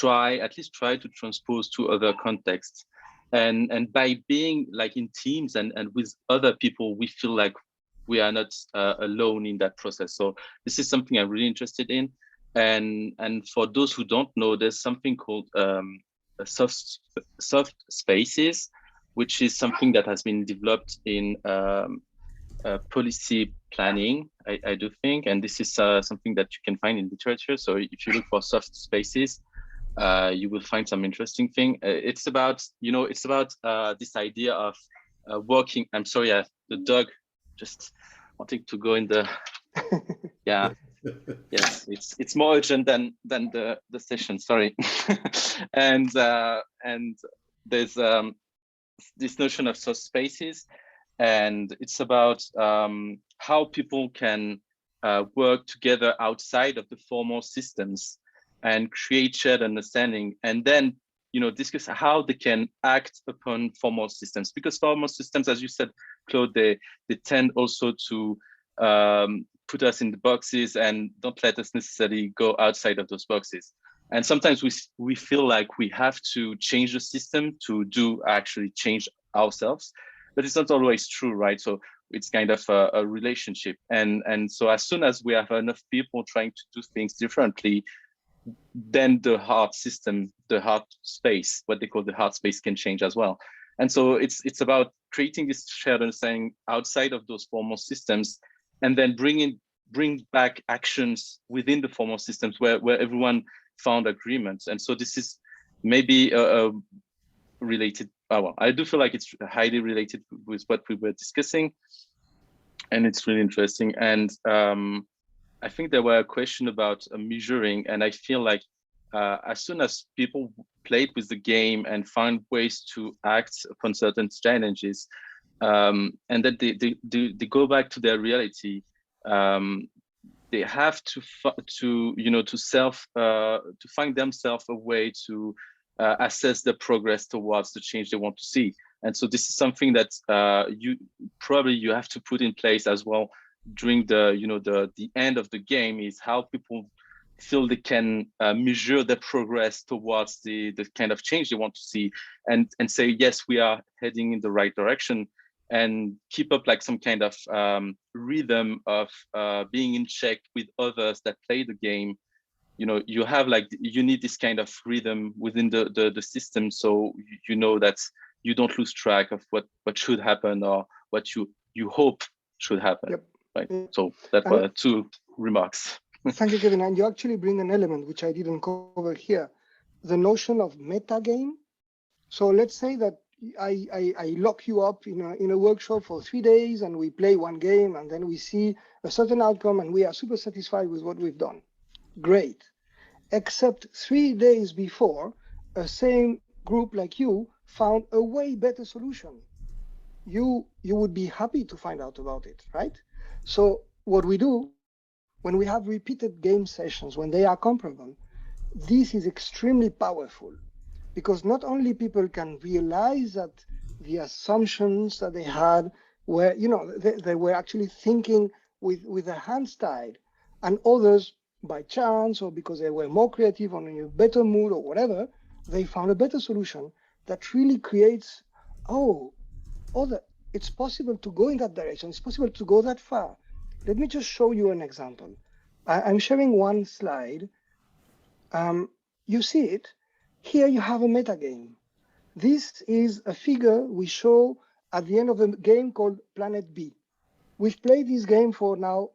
at least try to transpose to other contexts. And by being like in teams and with other people, we feel like we are not alone in that process. So this is something I'm really interested in. And for those who don't know, there's something called soft spaces, which is something that has been developed in policy planning, I do think. And this is something that you can find in literature. So if you look for soft spaces, you will find some interesting thing. It's about this idea of working. I'm sorry, the dog just wanting to go in the. Yeah, yes, it's more urgent than the session. Sorry, and there's this notion of soft spaces, and it's about how people can work together outside of the formal systems and create shared understanding, and then discuss how they can act upon formal systems, because formal systems, as you said, Claude, they tend also to put us in the boxes and don't let us necessarily go outside of those boxes. And sometimes we feel like we have to change the system to actually change ourselves, but it's not always true, right? So it's kind of a relationship, and so as soon as we have enough people trying to do things differently, then the heart system, the heart space, what they call the heart space, can change as well. And so it's about creating this shared understanding outside of those formal systems, and then bring back actions within the formal systems where everyone found agreements. And so this is maybe related. Well, I do feel like it's highly related with what we were discussing, and it's really interesting. And I think there were a question about measuring, and I feel like as soon as people played with the game and find ways to act upon certain challenges, and then they go back to their reality, they have to find themselves a way to assess the progress towards the change they want to see. And so this is something that you have to put in place as well during the end of the game, is how people feel they can measure their progress towards the kind of change they want to see, and say, yes, we are heading in the right direction, and keep up like some kind of rhythm of being in check with others that play the game. You have you need this kind of rhythm within the system, so you know that you don't lose track of what should happen or what you hope should happen. Yep. Right. So that were two remarks. Thank you, Kevin. And you actually bring an element which I didn't cover here, the notion of meta game. So let's say that I lock you up in a workshop for 3 days, and we play one game, and then we see a certain outcome, and we are super satisfied with what we've done. Great. Except 3 days before, a same group like you found a way better solution. you would be happy to find out about it, right? So what we do when we have repeated game sessions, when they are comparable, this is extremely powerful, because not only people can realize that the assumptions that they had were, they were actually thinking with their hands tied, and others by chance or because they were more creative or in a better mood or whatever, they found a better solution that really creates, it's possible to go in that direction. It's possible to go that far. Let me just show you an example. I'm sharing one slide. You see it. Here you have a metagame. This is a figure we show at the end of a game called Planet B. We've played this game for now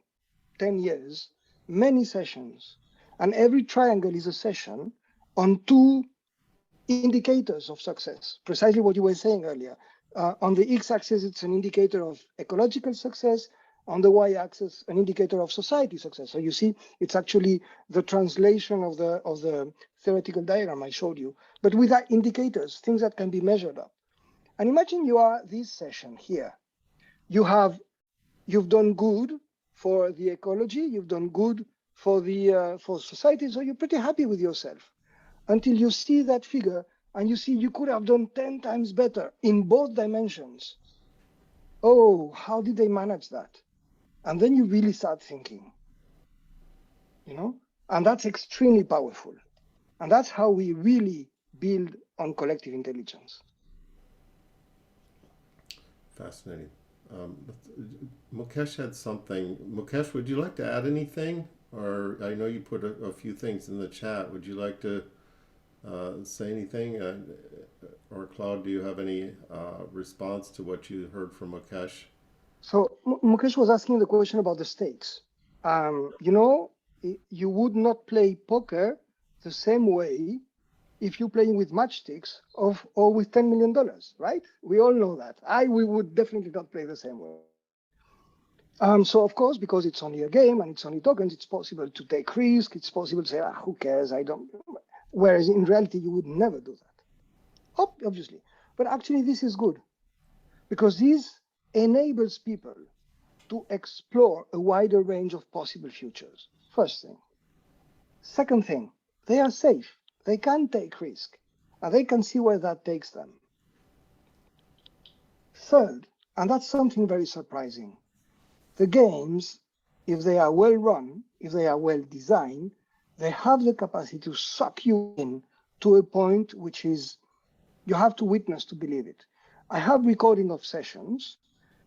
10 years, many sessions, and every triangle is a session on 2 indicators of success, precisely what you were saying earlier. On the x-axis, it's an indicator of ecological success. On the y-axis, an indicator of society success. So you see, it's actually the translation of the theoretical diagram I showed you, but with that indicators, things that can be measured up. And imagine you are this session here. You've done good for the ecology, you've done good for the for society, so you're pretty happy with yourself until you see that figure and you see you could have done 10 times better in both dimensions. Oh, how did they manage that? And then you really start thinking, and that's extremely powerful. And that's how we really build on collective intelligence. Fascinating. Mukesh had something. Mukesh, would you like to add anything? Or I know you put a few things in the chat. Would you like to say anything? Or Claude, do you have any response to what you heard from Mukesh? So Mukesh was asking the question about the stakes. You would not play poker the same way if you're playing with matchsticks or with $10 million, right? We all know that. We would definitely not play the same way. So of course, because it's only a game and it's only tokens, it's possible to take risk. It's possible to say, who cares? I don't. Whereas in reality, you would never do that, obviously. But actually, this is good because this enables people to explore a wider range of possible futures. First thing. Second thing, they are safe. They can take risk, and they can see where that takes them. Third, and that's something very surprising, the games, if they are well run, if they are well designed, they have the capacity to suck you in to a point which is, you have to witness to believe it. I have recording of sessions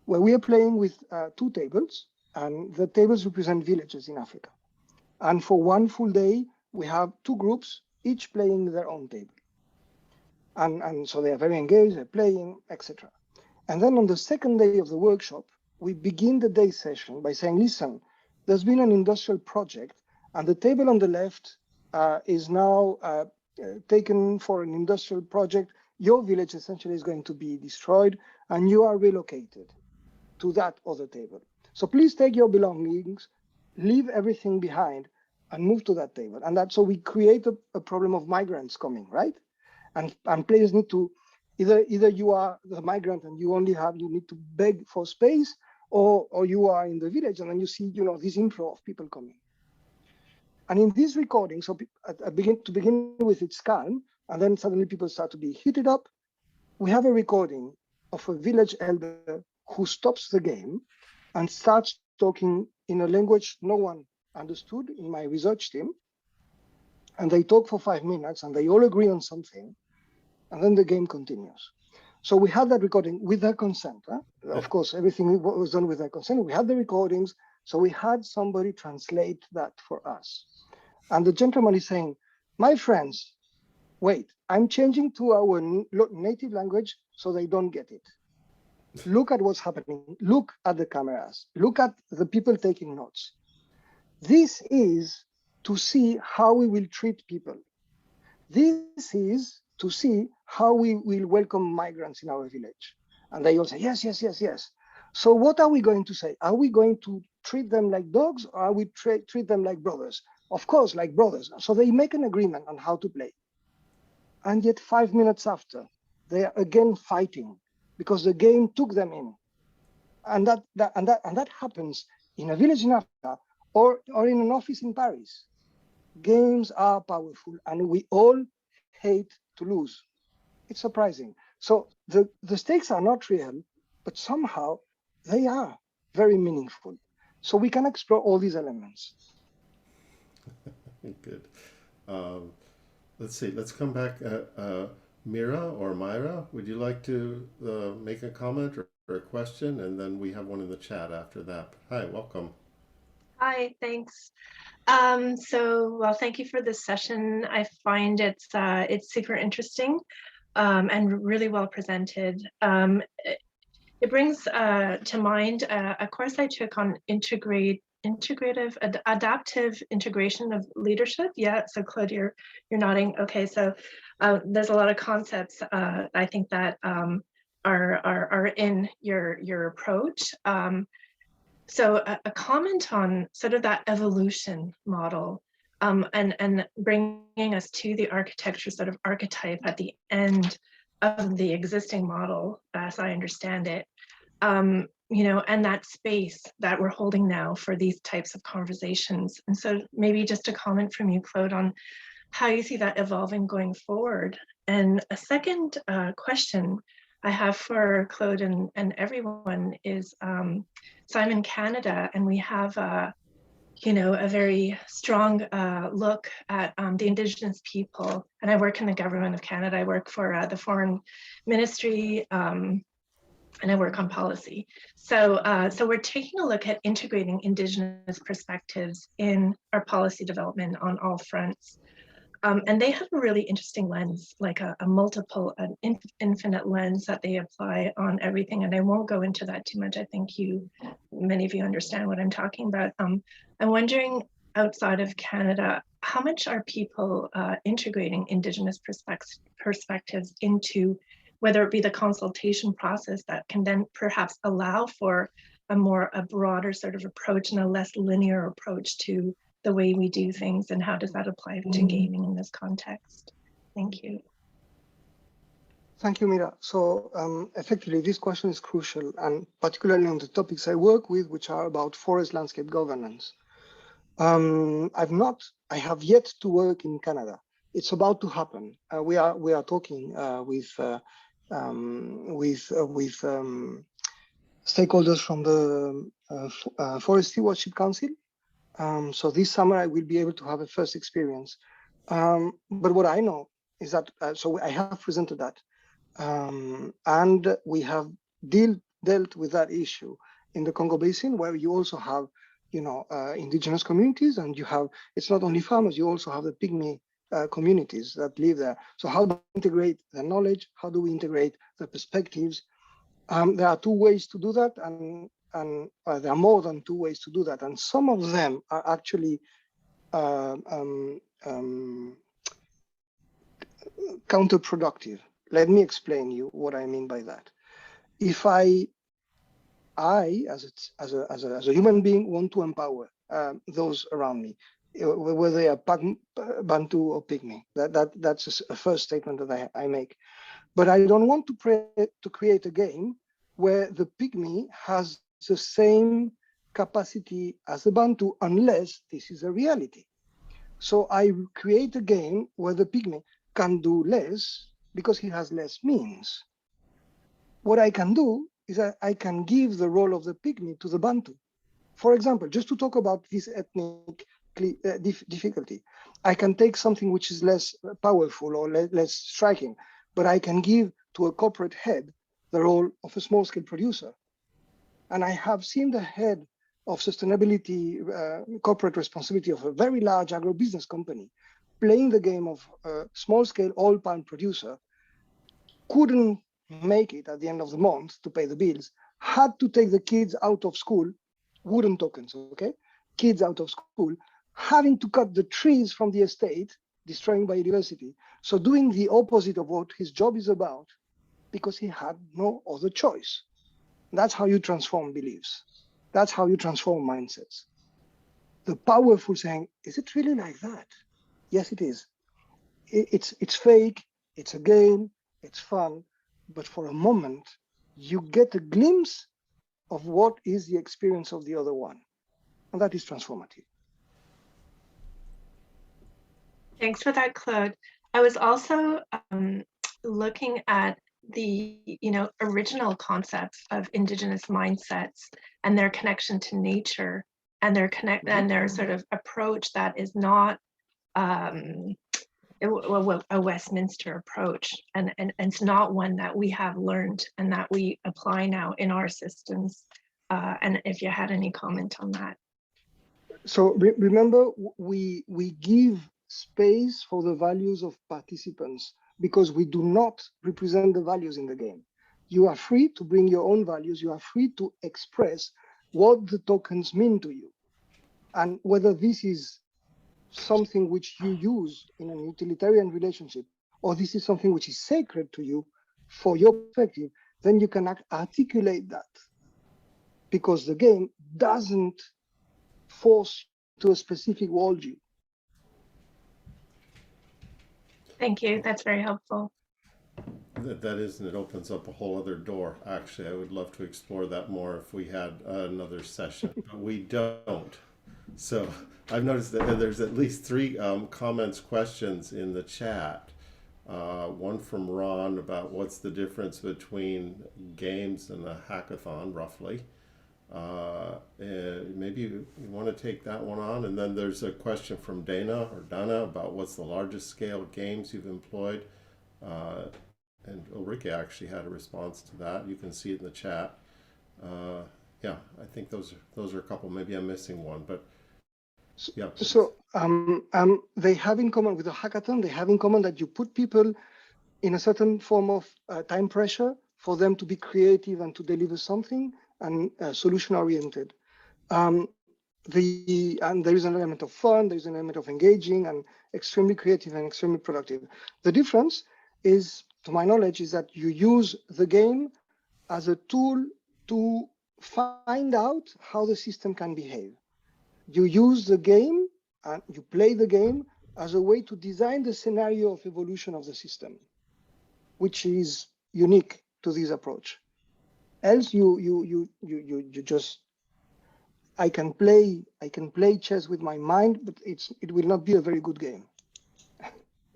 where we are playing with 2 tables, and the tables represent villages in Africa. And for one full day, we have 2 groups, each playing their own table. And so they are very engaged, they're playing, etc. And then on the second day of the workshop, we begin the day session by saying, listen, there's been an industrial project, and the table on the left is now taken for an industrial project. Your village essentially is going to be destroyed, and you are relocated to that other table. So please take your belongings, leave everything behind, and move to that table. And that's so we create a problem of migrants coming, right? And players need to, either you are the migrant and you need to beg for space, or you are in the village and then you see, this inflow of people coming. And in this recording, so to begin with, it's calm, and then suddenly people start to be heated up. We have a recording of a village elder who stops the game and starts talking in a language no one understood in my research team. And they talk for 5 minutes and they all agree on something. And then the game continues. So we had that recording with their consent. Of course, everything was done with their consent. We had the recordings. So we had somebody translate that for us. And the gentleman is saying, my friends, wait, I'm changing to our native language so they don't get it. Look at what's happening. Look at the cameras. Look at the people taking notes. This is to see how we will treat people. This is to see how we will welcome migrants in our village. And they all say, yes, yes, yes, yes. So what are we going to say? Are we going to treat them like dogs, or are we treat them like brothers? Of course, like brothers. So they make an agreement on how to play. And yet 5 minutes after, they are again fighting because the game took them in. And that happens in a village in Africa or in an office in Paris. Games are powerful and we all hate to lose. It's surprising. So the stakes are not real, but somehow they are very meaningful. So we can explore all these elements. Good. Let's see, let's come back. Mira or Myra, would you like to make a comment or a question? And then we have one in the chat after that. Hi, welcome. Hi, thanks. Well, thank you for this session. I find it's super interesting and really well presented. It brings to mind a course I took on adaptive integration of leadership. Yeah, so Claude, you're nodding. Okay, so there's a lot of concepts I think that are in your approach. So a comment on sort of that evolution model and bringing us to the architecture sort of archetype at the end of the existing model, as I understand it, you know, and that space that we're holding now for these types of conversations. And so maybe just a comment from you, Claude, on how you see that evolving going forward. And a second question I have for Claude and everyone is, so I'm in Canada and we have you know, a very strong look at the Indigenous people. And I work in the government of Canada. I work for the Foreign Ministry and I work on policy. So, so we're taking a look at integrating Indigenous perspectives in our policy development on all fronts. And they have a really interesting lens, like a infinite lens that they apply on everything. And I won't go into that too much. I think many of you understand what I'm talking about. I'm wondering, outside of Canada, how much are people integrating Indigenous perspectives into, whether it be the consultation process that can then perhaps allow for a broader sort of approach and a less linear approach to the way we do things, and how does that apply to gaming in this context? Thank you. Thank you, Mira. So effectively, this question is crucial, and particularly on the topics I work with, which are about forest landscape governance. I have yet to work in Canada. It's about to happen. We are talking with stakeholders from the Forest Stewardship Council. So this summer I will be able to have a first experience. But what I know is that, so I have presented that, and we have dealt with that issue in the Congo Basin, where you also have, you know, indigenous communities, and you have, it's not only farmers, you also have the pygmy communities that live there. So how do we integrate the knowledge? How do we integrate the perspectives? There are two ways to do that, and there are more than two ways to do that, and some of them are actually counterproductive. Let me explain you what I mean by that. If I as a human being want to empower those around me, whether they are Bantu or Pygmy, that's a first statement that I make. But I don't want to create a game where the Pygmy has the same capacity as the Bantu, unless this is a reality. So I create a game where the Pygmy can do less because he has less means. What I can do is that I can give the role of the Pygmy to the Bantu. For example, just to talk about this ethnic difficulty, I can take something which is less powerful or less striking, but I can give to a corporate head the role of a small-scale producer. And I have seen the head of sustainability, corporate responsibility of a very large agribusiness company playing the game of a small-scale oil palm producer, couldn't make it at the end of the month to pay the bills, had to take the kids out of school, wooden tokens, okay? Kids out of school, having to cut the trees from the estate, destroying biodiversity. So doing the opposite of what his job is about, because he had no other choice. That's how you transform beliefs. That's how you transform mindsets. The powerful saying, is it really like that? Yes, it is. It's fake, it's a game, it's fun, but for a moment, you get a glimpse of what is the experience of the other one. And that is transformative. Thanks for that, Claude. I was also looking at the original concepts of indigenous mindsets and their connection to nature and their and their sort of approach that is not a Westminster approach, and it's not one that we have learned and that we apply now in our systems. And if you had any comment on that. So remember, we give space for the values of participants because we do not represent the values in the game. You are free to bring your own values. You are free to express what the tokens mean to you. And whether this is something which you use in an utilitarian relationship, or this is something which is sacred to you for your perspective, then you can articulate that. Because the game doesn't force to a specific worldview. Thank you. That's very helpful. That is, and it opens up a whole other door. Actually, I would love to explore that more if we had another session, but we don't. So I've noticed that there's at least 3 comments, questions in the chat. One from Ron about what's the difference between games and a hackathon, roughly. Maybe you want to take that one on. And then there's a question from Dana about what's the largest scale games you've employed. And Ulrike actually had a response to that. You can see it in the chat. Yeah, I think those are a couple. Maybe I'm missing one, but yeah. So they have in common with the hackathon, they have in common that you put people in a certain form of time pressure for them to be creative and to deliver something and solution oriented. And there is an element of fun, there is an element of engaging and extremely creative and extremely productive. The difference is, to my knowledge, is that you use the game as a tool to find out how the system can behave. You use the game and you play the game as a way to design the scenario of evolution of the system, which is unique to this approach. Else, you just, I can play chess with my mind, but it will not be a very good game.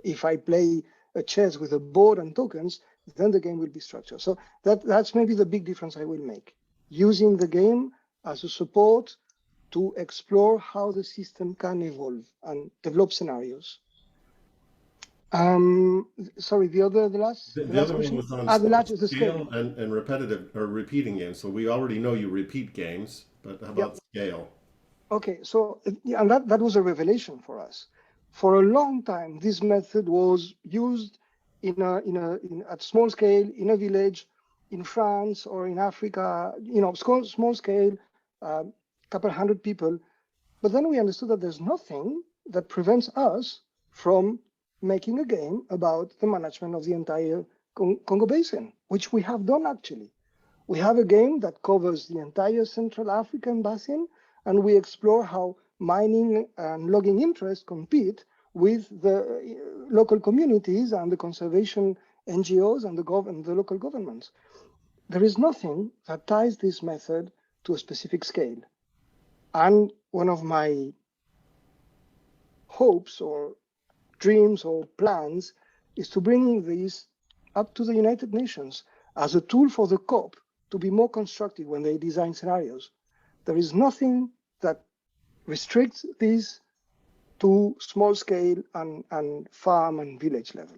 If I play a chess with a board and tokens, then the game will be structured. So that's maybe the big difference I will make. Using the game as a support to explore how the system can evolve and develop scenarios. Sorry, the last other question? one was on the scale and repetitive or repeating games. So we already know you repeat games, but how about scale? Okay, so and that was a revelation for us. For a long time, this method was used at small scale in a village in France or in Africa. Small scale, couple hundred people. But then we understood that there's nothing that prevents us from making a game about the management of the entire Congo Basin, which we have done actually. We have a game that covers the entire Central African Basin, and we explore how mining and logging interests compete with the local communities and the conservation NGOs and the local governments. There is nothing that ties this method to a specific scale. And one of my hopes or dreams or plans is to bring this up to the United Nations as a tool for the COP to be more constructive when they design scenarios. There is nothing that restricts this to small scale and farm and village level.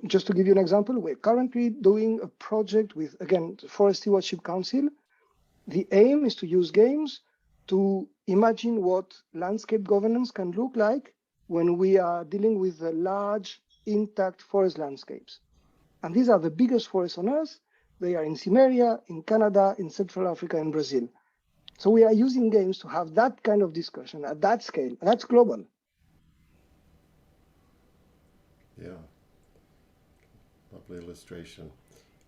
Just to give you an example, we're currently doing a project with, again, the Forest Stewardship Council. The aim is to use games to imagine what landscape governance can look like when we are dealing with the large, intact forest landscapes. And these are the biggest forests on Earth. They are in Cimmeria, in Canada, in Central Africa, and Brazil. So we are using games to have that kind of discussion at that scale. And that's global. Yeah. Lovely illustration.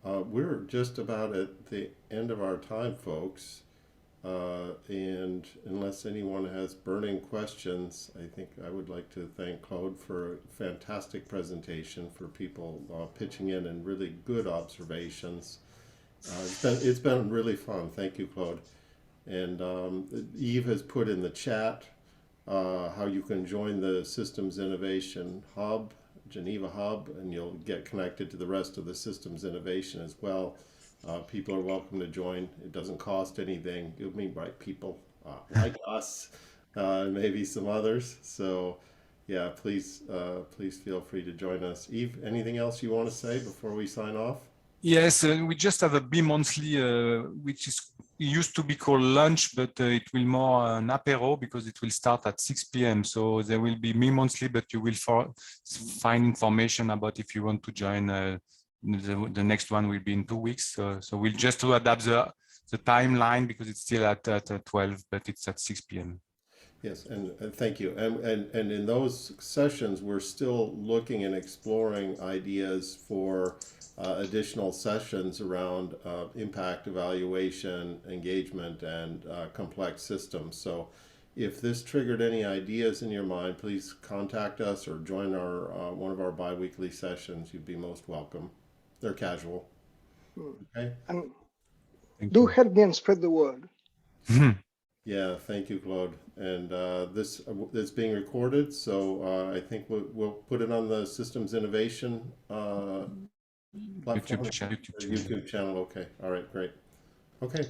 We're just about at the end of our time, folks. And unless anyone has burning questions, I think I would like to thank Claude for a fantastic presentation, for people pitching in and really good observations. It's been really fun. Thank you, Claude. And Eve has put in the chat how you can join the Systems Innovation Hub, Geneva Hub, and you'll get connected to the rest of the Systems Innovation as well. People are welcome to join. It doesn't cost anything. You'll meet bright people like us, and maybe some others. So, yeah, please feel free to join us. Eve, anything else you want to say before we sign off? Yes, we just have a bi-monthly, which used to be called lunch, but it will more an apéro because it will start at 6 p.m. So there will be bi-monthly, but you will find information about if you want to join. The next one will be in 2 weeks. So we'll just to adapt the timeline because it's still at 12, but it's at 6 p.m. Yes, and thank you. And in those sessions, we're still looking and exploring ideas for additional sessions around impact evaluation, engagement, and complex systems. So if this triggered any ideas in your mind, please contact us or join our one of our bi-weekly sessions. You'd be most welcome. They're casual. Okay. And do help me and spread the word. Yeah, thank you, Claude. And this is being recorded, so I think we'll put it on the Systems Innovation platform, YouTube channel. YouTube channel. Okay, all right, great. Okay,